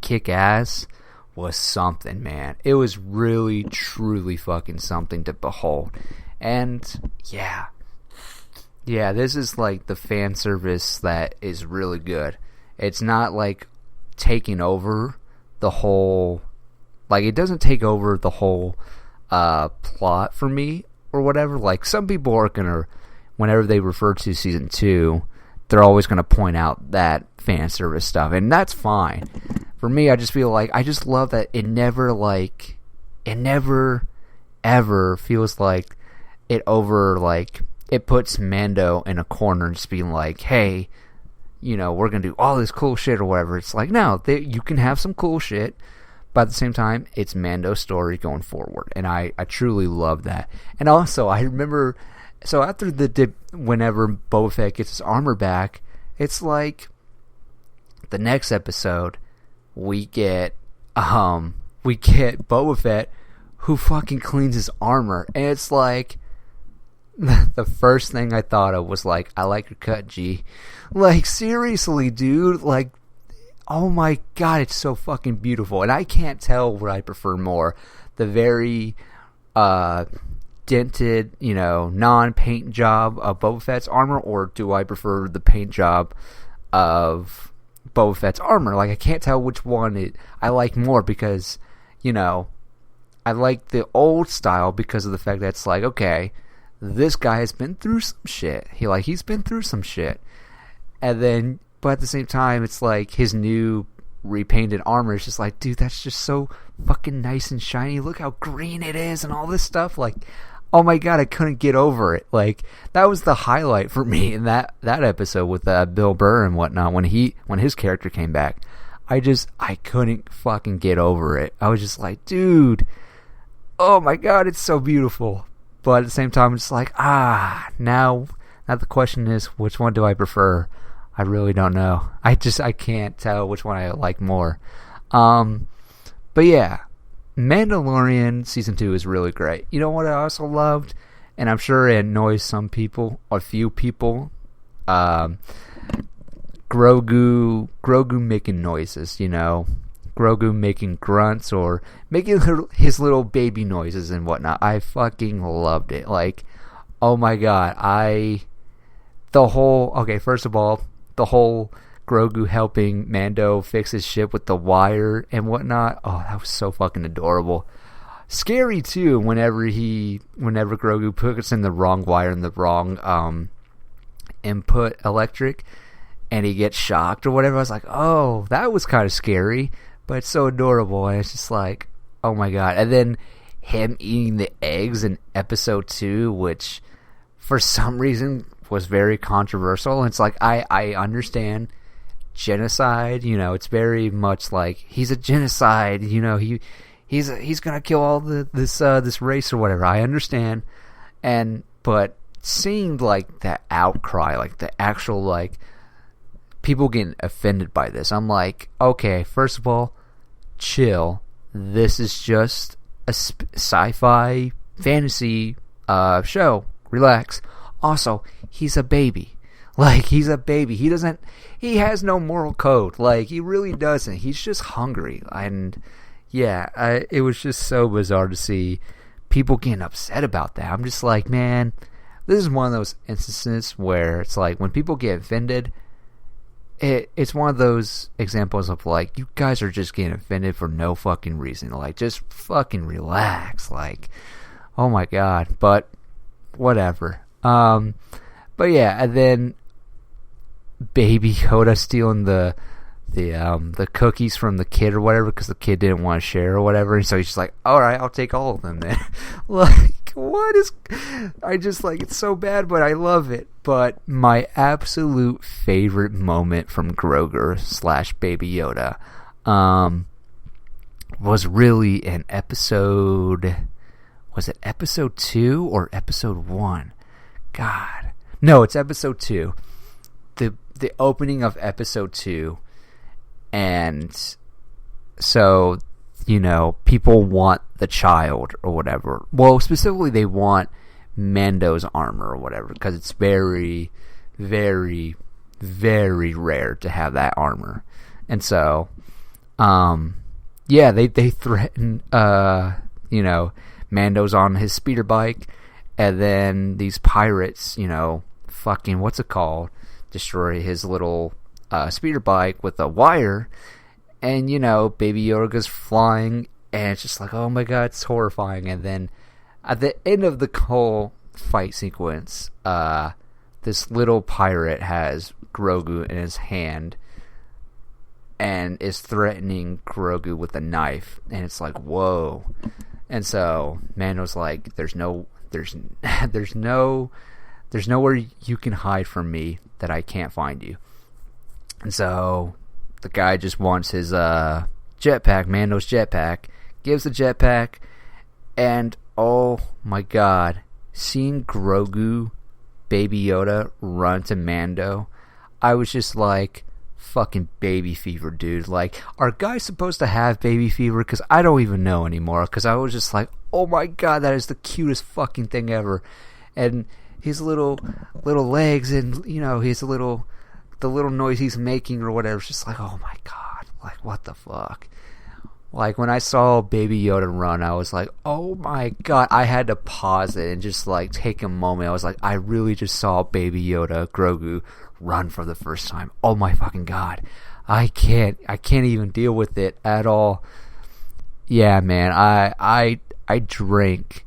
kick ass was something, man. It was really, truly fucking something to behold. And yeah, this is like the fan service that is really good. It's not like taking over the whole, like, it doesn't take over the whole plot for me or whatever. Like, some people are gonna, whenever they refer to season 2, they're always gonna point out that fan service stuff, and that's fine. For me, I just feel like, I just love that it never ever feels like it puts Mando in a corner and just being like, hey, we're going to do all this cool shit or whatever. It's like, no, you can have some cool shit, but at the same time, it's Mando's story going forward. And I truly love that. And also, I remember So after whenever Boba Fett gets his armor back, it's like the next episode we get Boba Fett who fucking cleans his armor, and it's like the first thing I thought of was like, I like your cut, G. Like, seriously, dude. Like, oh my god, it's so fucking beautiful. And I can't tell what I prefer more. The very dented, non-paint job of Boba Fett's armor, or do I prefer the paint job of Boba Fett's armor? Like, I can't tell which one I like more, because, I like the old style because of the fact that it's like, okay, this guy has been through some shit. He's been through some shit. And then, but at the same time, it's like his new repainted armor is just like, dude, that's just so fucking nice and shiny. Look how green it is and all this stuff. Like, oh my god, I couldn't get over it. Like, that was the highlight for me in that episode with Bill Burr and whatnot, when his character came back. I couldn't fucking get over it. I was just like, dude, oh my god, it's so beautiful. But at the same time, it's like, now the question is, which one do I prefer? I really don't know. I can't tell which one I like more. But yeah, Mandalorian Season 2 is really great. You know what I also loved? And I'm sure it annoys some people, a few people. Grogu making noises, Grogu making grunts or making his little baby noises and whatnot. I fucking loved it. Like, oh my god, first of all, the whole Grogu helping Mando fix his ship with the wire and whatnot. Oh, that was so fucking adorable. Scary too, whenever Grogu puts in the wrong wire and the wrong input electric, and he gets shocked or whatever. I was like, oh, that was kind of scary, but it's so adorable, and it's just like, oh my god. And then him eating the eggs in episode 2, which for some reason was very controversial. It's like, I understand genocide, it's very much like, he's a genocide, he's gonna kill all this race or whatever. I understand, but seeing like that outcry, like the actual like people getting offended by this, I'm like, okay, first of all, chill. This is just a sci-fi fantasy show. Relax. Also, he's a baby. Like, he's a baby. He has no moral code. Like, he really doesn't. He's just hungry. And yeah, it was just so bizarre to see people getting upset about that. I'm just like, man, this is one of those instances where it's like, when people get offended, it's one of those examples of like, you guys are just getting offended for no fucking reason. Like, just fucking relax. Like, oh my god. But whatever. But yeah, and then Baby Yoda stealing the cookies from the kid or whatever, because the kid didn't want to share or whatever, and so he's just like, all right, I'll take all of them then. Like, I just like, it's so bad, but I love it. But my absolute favorite moment from Grogu / Baby Yoda was really in was it episode 2 or episode 1? God, no, it's episode 2. The opening of episode 2, and so, people want the child or whatever. Well, specifically, they want Mando's armor or whatever, because it's very, very, very rare to have that armor. And so, yeah, they threaten, Mando's on his speeder bike, and then these pirates, fucking, what's it called? Destroy his little speeder bike with a wire, and Baby Yoda's flying, and it's just like, oh my god, it's horrifying. And then at the end of the whole fight sequence, this little pirate has Grogu in his hand and is threatening Grogu with a knife, and it's like, whoa. And so Mando's like, there's nowhere you can hide from me that I can't find you. And so the guy just wants his jetpack, Mando's jetpack, gives the jetpack, and oh my god, seeing Grogu, Baby Yoda run to Mando, I was just like, fucking baby fever, dude. Like, are guys supposed to have baby fever? Because I don't even know anymore. Because I was just like, oh my god, that is the cutest fucking thing ever. And his little legs, and you know, the little noise he's making or whatever, it's just like, oh my god, like, what the fuck. Like, when I saw Baby Yoda run, I was like, oh my god. I had to pause it and just like take a moment. I was like, I really just saw Baby Yoda, Grogu, run for the first time. Oh my fucking god. I can't even deal with it at all. Yeah, man, I drank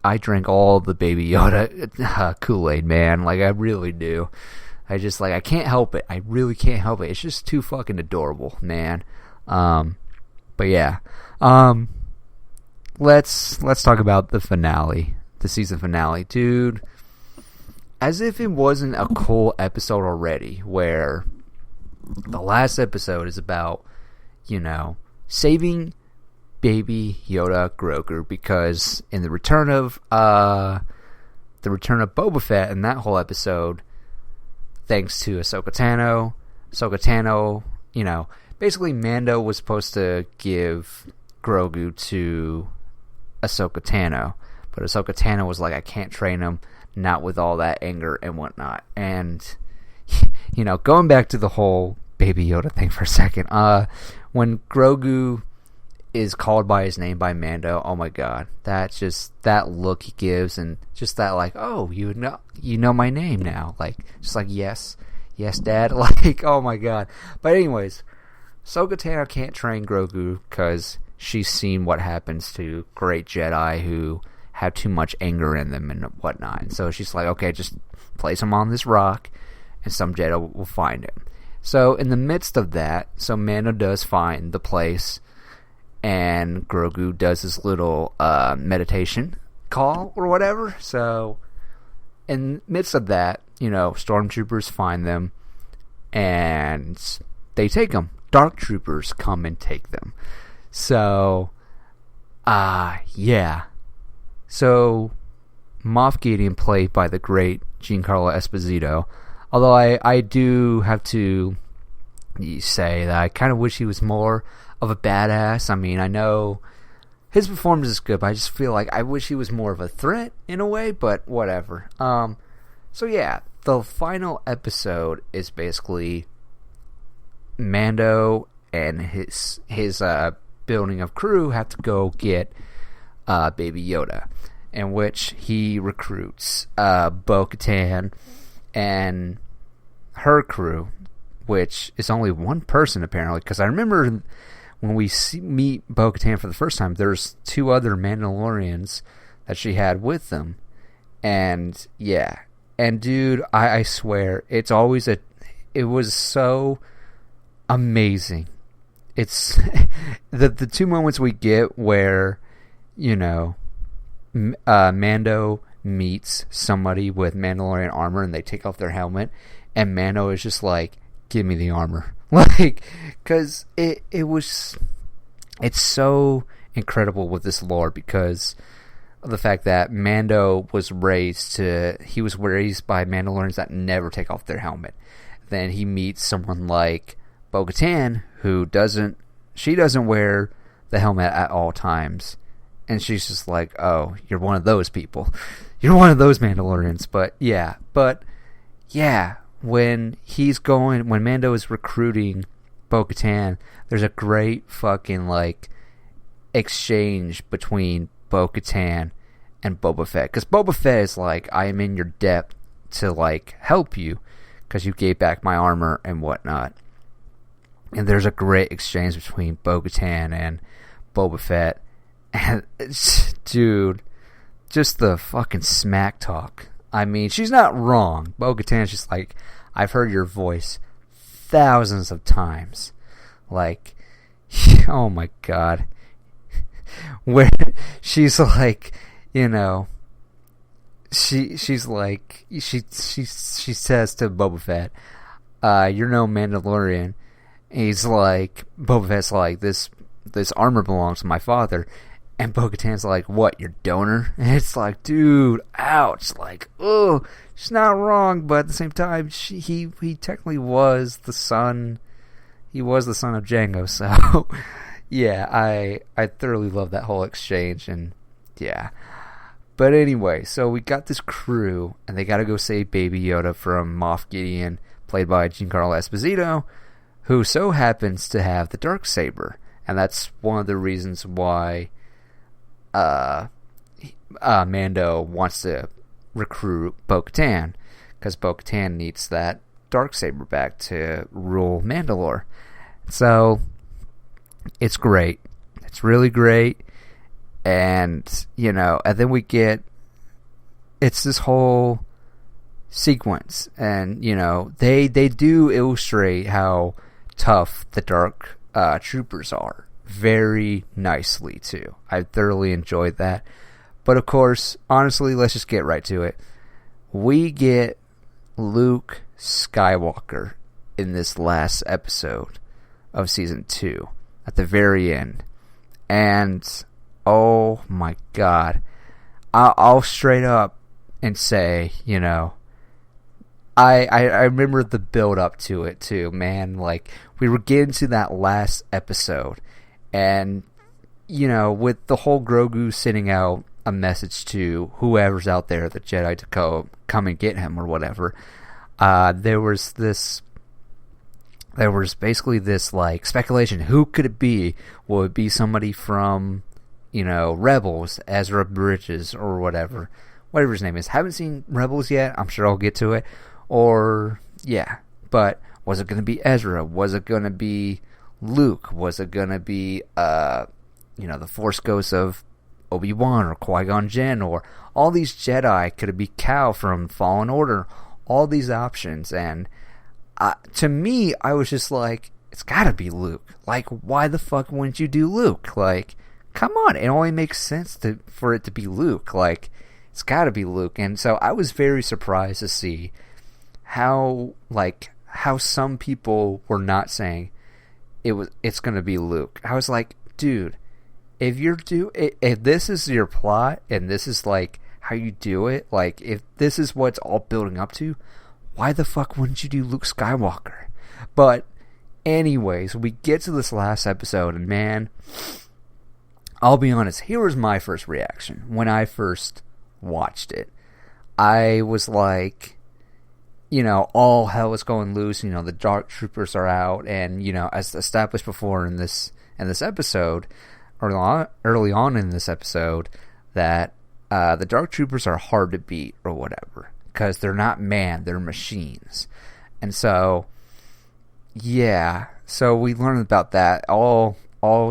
all the Baby Yoda Kool-Aid, man. Like, I really do. I just, like, I can't help it. I really can't help it. It's just too fucking adorable, man. But yeah. Let's talk about the finale. The season finale. Dude, as if it wasn't a cool episode already, where the last episode is about, you know, saving Baby Yoda Grogu, because in the return of Boba Fett, in that whole episode, thanks to Ahsoka Tano, you know, basically Mando was supposed to give Grogu to Ahsoka Tano, but Ahsoka Tano was like, I can't train him, not with all that anger and whatnot. And, you know, going back to the whole Baby Yoda thing for a second, when Grogu is called by his name by Mando, oh my god, that's just that look he gives, and just that, like, oh, you know my name now, like, just like, yes dad, like, oh my god. But anyways, Ahsoka Tano can't train Grogu because she's seen what happens to great Jedi who have too much anger in them and whatnot, and so she's like, okay, just place him on this rock and some Jedi will find him. So in the midst of that, so Mando does find the place, and Grogu does his little meditation call or whatever. So in the midst of that, you know, stormtroopers find them and they take them. Dark troopers come and take them. So yeah. So Moff Gideon, played by the great Giancarlo Esposito, although I do have to say that I kind of wish he was more of a badass. I mean, I know his performance is good, but I just feel like I wish he was more of a threat in a way, but whatever. So yeah, the final episode is basically Mando and his building of crew have to go get Baby Yoda, in which he recruits Bo-Katan and her crew, which is only one person apparently, because I remember when we meet Bo-Katan for the first time, there's 2 other Mandalorians that she had with them. And yeah, and dude, I swear, it was so amazing. It's the 2 moments we get where, you know, Mando meets somebody with Mandalorian armor and they take off their helmet, and Mando is just like, give me the armor. Like, because it's so incredible with this lore, because of the fact that Mando was raised by Mandalorians that never take off their helmet. Then he meets someone like Bo-Katan, who doesn't wear the helmet at all times, and she's just like, oh, you're one of those people, you're one of those Mandalorians. But yeah, when Mando is recruiting Bo-Katan, there's a great fucking, like, exchange between Bo-Katan and Boba Fett. Because Boba Fett is like, I am in your debt to, like, help you, because you gave back my armor and whatnot. And there's a great exchange between Bo-Katan and Boba Fett. And, dude, just the fucking smack talk. I mean, she's not wrong. Bo-Katan's just like, I've heard your voice thousands of times. Like, oh my god. Where she's like, you know, she's like, she says to Boba Fett, you're no Mandalorian. And he's like, Boba Fett's like, this armor belongs to my father. And Bo-Katan's like, what, your donor? And it's like, dude, ouch. Like, oh, she's not wrong, but at the same time, he technically was the son. He was the son of Django, so yeah, I thoroughly love that whole exchange, and yeah. But anyway, so we got this crew, and they gotta go save Baby Yoda from Moff Gideon, played by Giancarlo Esposito, who so happens to have the Darksaber, and that's one of the reasons why Mando wants to recruit Bo-Katan, because Bo-Katan needs that Darksaber back to rule Mandalore. So it's great. It's really great. And, you know, and then we get, it's this whole sequence, and, you know, they do illustrate how tough the Dark Troopers are very nicely too. I thoroughly enjoyed that. But of course, honestly, let's just get right to it. We get Luke Skywalker in this last episode of season 2 at the very end, and oh my god, I'll straight up and say, you know, I remember the build up to it too, man. Like, we were getting to that last episode, and, you know, with the whole Grogu sending out a message to whoever's out there, the Jedi, to come and get him or whatever, there was basically this, like, speculation. Who could it be? Will it be somebody from, you know, Rebels, Ezra Bridges or whatever his name is? Haven't seen Rebels yet. I'm sure I'll get to it. Or, yeah, but was it going to be Ezra? Was it going to be Luke? Was it going to be, you know, the Force Ghost of Obi-Wan or Qui-Gon Jinn? Or all these Jedi? Could it be Cal from Fallen Order? All these options. And to me, I was just like, it's got to be Luke. Like, why the fuck wouldn't you do Luke? Like, come on. It only makes sense for it to be Luke. Like, it's got to be Luke. And so I was very surprised to see how some people were not saying it's going to be Luke. I was like, dude, if this is your plot and this is like how you do it, like if this is what's all building up to, why the fuck wouldn't you do Luke Skywalker? But anyways, we get to this last episode, and man, I'll be honest, here was my first reaction when I first watched it. I was like, you know, all hell is going loose. You know, the Dark Troopers are out, and, you know, as established before in this episode, early on in this episode, that the Dark Troopers are hard to beat or whatever, because they're not man, they're machines. And so, yeah, so we learned about that. All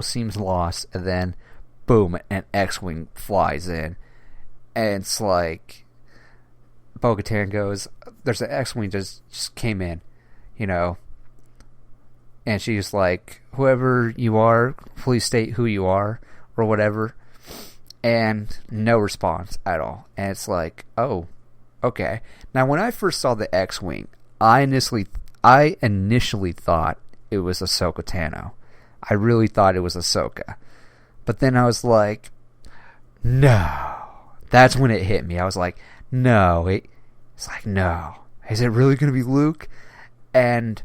seems lost, and then boom, an X-Wing flies in, and it's like, Bo-Katan goes, there's an X-Wing just came in, you know, and she's like, whoever you are, please state who you are, or whatever, and no response at all. And it's like, oh, okay. Now, when I first saw the X-Wing, I initially thought it was Ahsoka Tano. I really thought it was Ahsoka. But then I was like, no. That's when it hit me. I was like, no. It's like, no. Is it really going to be Luke? And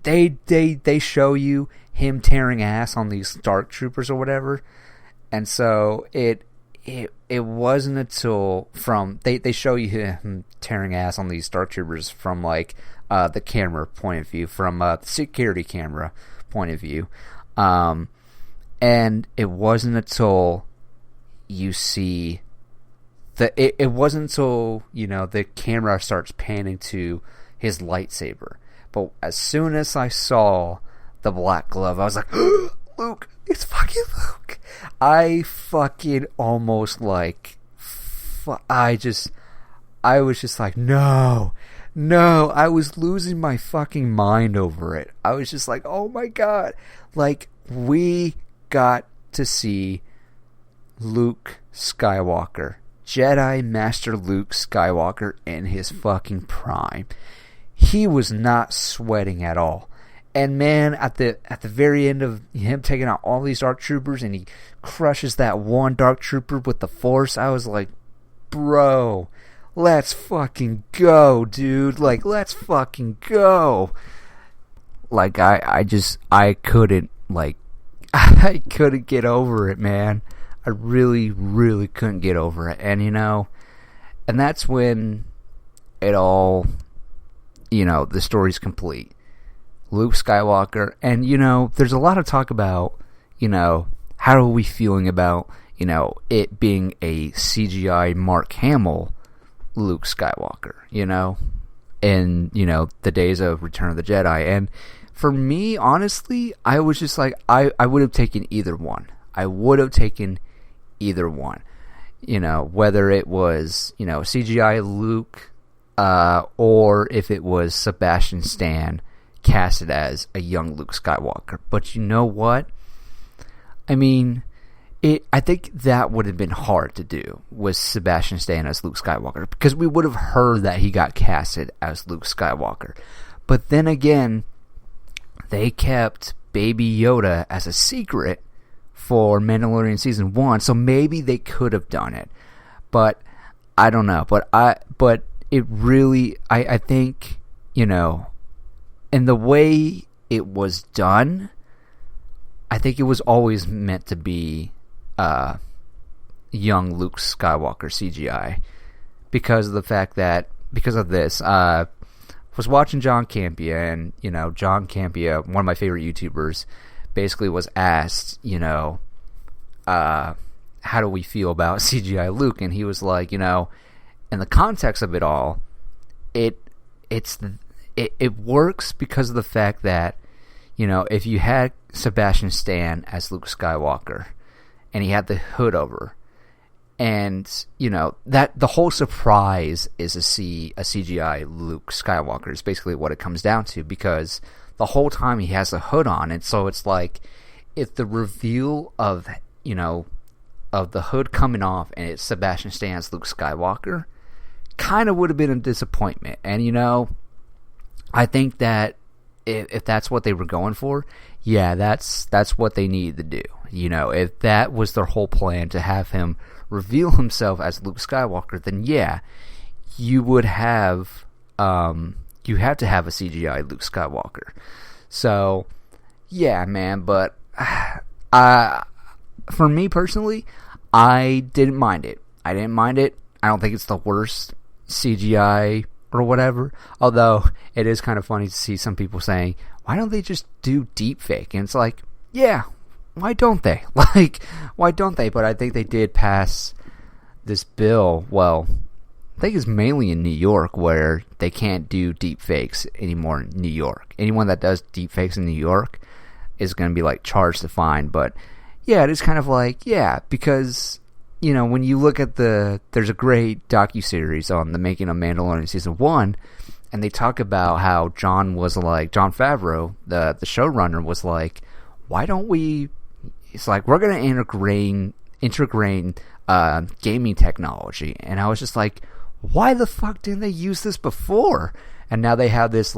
they show you him tearing ass on these Dark Troopers or whatever. And so it wasn't until they show you him tearing ass on these Dark Troopers from, like, the camera point of view, from the security camera point of view. And it wasn't until you see it wasn't until, you know, the camera starts panning to his lightsaber. But as soon as I saw the black glove, I was like, Luke, it's fucking Luke. I fucking almost like, I was just like, no, I was losing my fucking mind over it. I was just like, oh my god, like, we got to see Luke Skywalker, Jedi Master Luke Skywalker, in his fucking prime. He was not sweating at all. And man, at the very end of him taking out all these Dark Troopers, and he crushes that one Dark Trooper with the Force, I was like, bro, let's fucking go, dude. Like, let's fucking go. Like, I couldn't, like, I couldn't get over it, man. I really, really couldn't get over it. And, and that's when it all, the story's complete. Luke Skywalker, and there's a lot of talk about how are we feeling about it being a CGI Mark Hamill Luke Skywalker, in the days of Return of the Jedi. And for me, honestly, I was just like, I would have taken either one. Whether it was CGI Luke or if it was Sebastian Stan casted as a young Luke Skywalker. But you know what? I mean, I think that would have been hard to do, was Sebastian Stan as Luke Skywalker, because we would have heard that he got casted as Luke Skywalker. But then again, they kept Baby Yoda as a secret for Mandalorian Season 1, so maybe they could have done it. But I don't know. But it really, I think, and the way it was done, I think it was always meant to be young Luke Skywalker CGI, because of the fact that, because of this, I was watching John Campea, and John Campea, one of my favorite YouTubers, basically was asked, how do we feel about CGI Luke, and he was like, in the context of it all, it works because of the fact that, if you had Sebastian Stan as Luke Skywalker, and he had the hood over, and, that the whole surprise is to see a CGI Luke Skywalker is basically what it comes down to, because the whole time he has a hood on, and so it's like, if the reveal of, of the hood coming off, and it's Sebastian Stan as Luke Skywalker, kind of would have been a disappointment. And, I think that if that's what they were going for, yeah, that's what they needed to do. If that was their whole plan, to have him reveal himself as Luke Skywalker, then yeah, you would have you have to have a CGI Luke Skywalker. So yeah, man. But for me personally, I didn't mind it. I don't think it's the worst CGI or whatever, although it is kind of funny to see some people saying, why don't they just do deepfake? And it's like, yeah, why don't they? Why don't they? But I think they did pass this bill, well, I think it's mainly in New York, where they can't do deepfakes anymore in New York. Anyone that does deepfakes in New York is going to be charged a fine. But yeah, it is kind of because when you look at there's a great docuseries on the making of Mandalorian Season 1, and they talk about how Jon Favreau, the showrunner, was like, why don't we, it's like, we're going to integrate gaming technology. And I was just like, why the fuck didn't they use this before? And now they have this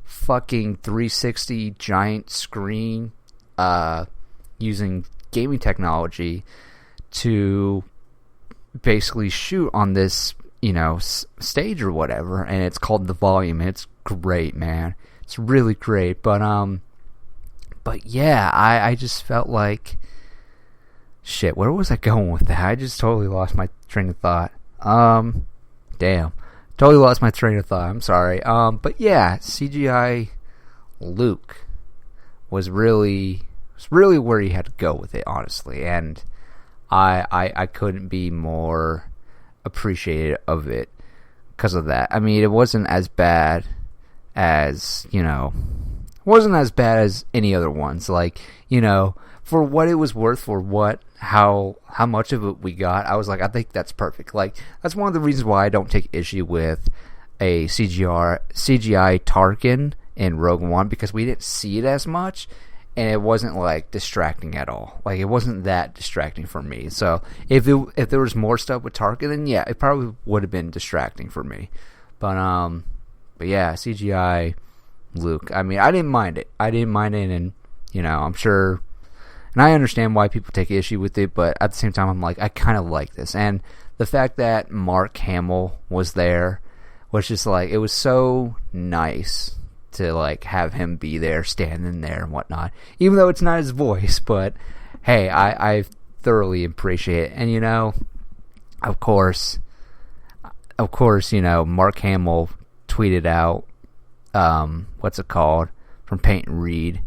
fucking 360 giant screen using gaming technology to basically shoot on this, stage or whatever, and it's called The Volume. It's great, man. It's really great. But yeah, I just felt like, shit, where was I going with that? I just totally lost my train of thought. Damn. Totally lost my train of thought. I'm sorry. But yeah, CGI Luke was really where he had to go with it, honestly. And I couldn't be more appreciative of it because of that. I mean, it wasn't as bad as, wasn't as bad as any other ones. For what it was worth, for how much of it we got, I was like, I think that's perfect. That's one of the reasons why I don't take issue with a CGI Tarkin in Rogue One, because we didn't see it as much, and it wasn't distracting at all. It wasn't that distracting for me. So if there was more stuff with Tarkin, then yeah, it probably would have been distracting for me. But yeah, CGI Luke. I mean, I didn't mind it. And, I'm sure, and I understand why people take issue with it, but at the same time, I'm like, I kind of like this. And the fact that Mark Hamill was there was just like, it was so nice to like have him be there, standing there and whatnot, even though it's not his voice. But hey, I thoroughly appreciate it. And of course, Mark Hamill tweeted out what's it called, from Peyton Reed,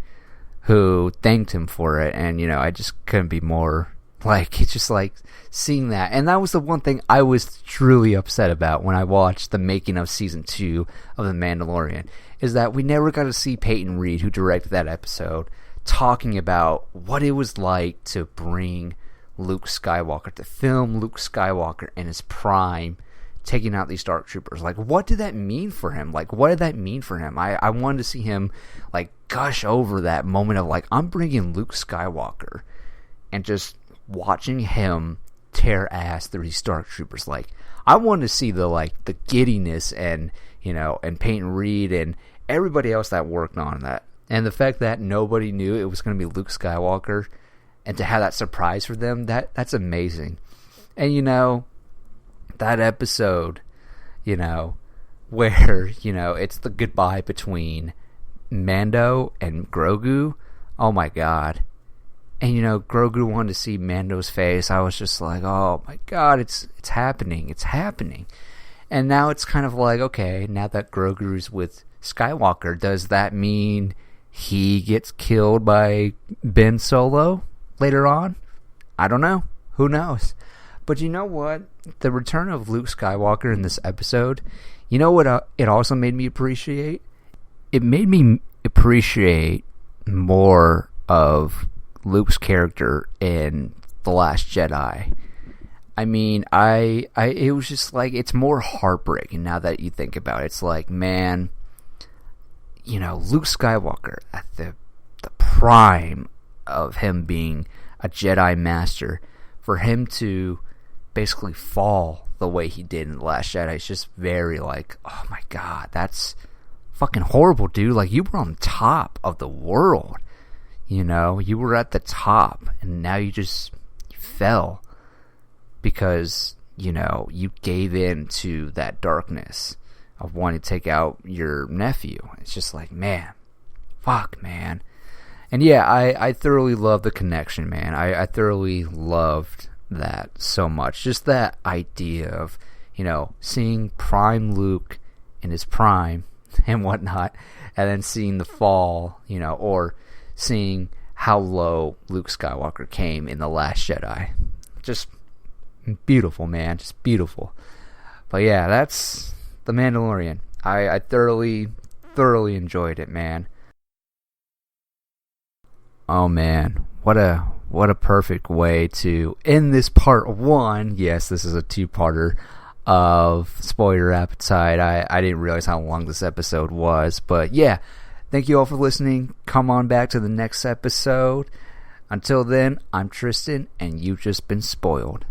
who thanked him for it. And I just couldn't be more like, it's just like seeing that. And that was the one thing I was truly upset about when I watched the making of season 2 of The Mandalorian, is that we never got to see Peyton Reed, who directed that episode, talking about what it was like to bring Luke Skywalker, to film Luke Skywalker in his prime, taking out these Dark Troopers. Like, what did that mean for him? Like, what did that mean for him? I wanted to see him, like, gush over that moment of, like, I'm bringing Luke Skywalker, and just watching him tear ass through these Dark Troopers. Like, I wanted to see the giddiness and, and Peyton Reed and everybody else that worked on that. And the fact that nobody knew it was going to be Luke Skywalker, and to have that surprise for them, that's amazing. And, that episode, where, it's the goodbye between Mando and Grogu. Oh my God. And, Grogu wanted to see Mando's face. I was just like, oh my God, it's happening. It's happening. And now it's kind of like, okay, now that Grogu's with Skywalker, does that mean he gets killed by Ben Solo later on? I don't know. Who knows? But you know what? The return of Luke Skywalker in this episode, you know what it also made me appreciate? It made me appreciate more of Luke's character in The Last Jedi. I mean, it was just like, it's more heartbreaking now that you think about it. It's like, man, Luke Skywalker at the prime of him being a Jedi Master, for him to basically fall the way he did in The Last Jedi, it's just very like, oh my God, that's fucking horrible, dude. Like, you were on top of the world, you were at the top, and now you fell because, you gave in to that darkness of wanting to take out your nephew. It's just like, man, fuck, man. And yeah, I thoroughly love the connection, man. I thoroughly loved that so much. Just that idea of, seeing prime Luke in his prime and whatnot, and then seeing the fall, or seeing how low Luke Skywalker came in The Last Jedi. Just beautiful, man. Just beautiful. But yeah, that's The Mandalorian. I thoroughly enjoyed it, man. Oh man, what a perfect way to end this part 1. Yes, this is a 2-parter of Spoiler Appetite. I didn't realize how long this episode was, but yeah, thank you all for listening. Come on back to the next episode. Until then, I'm Tristan, and you've just been spoiled.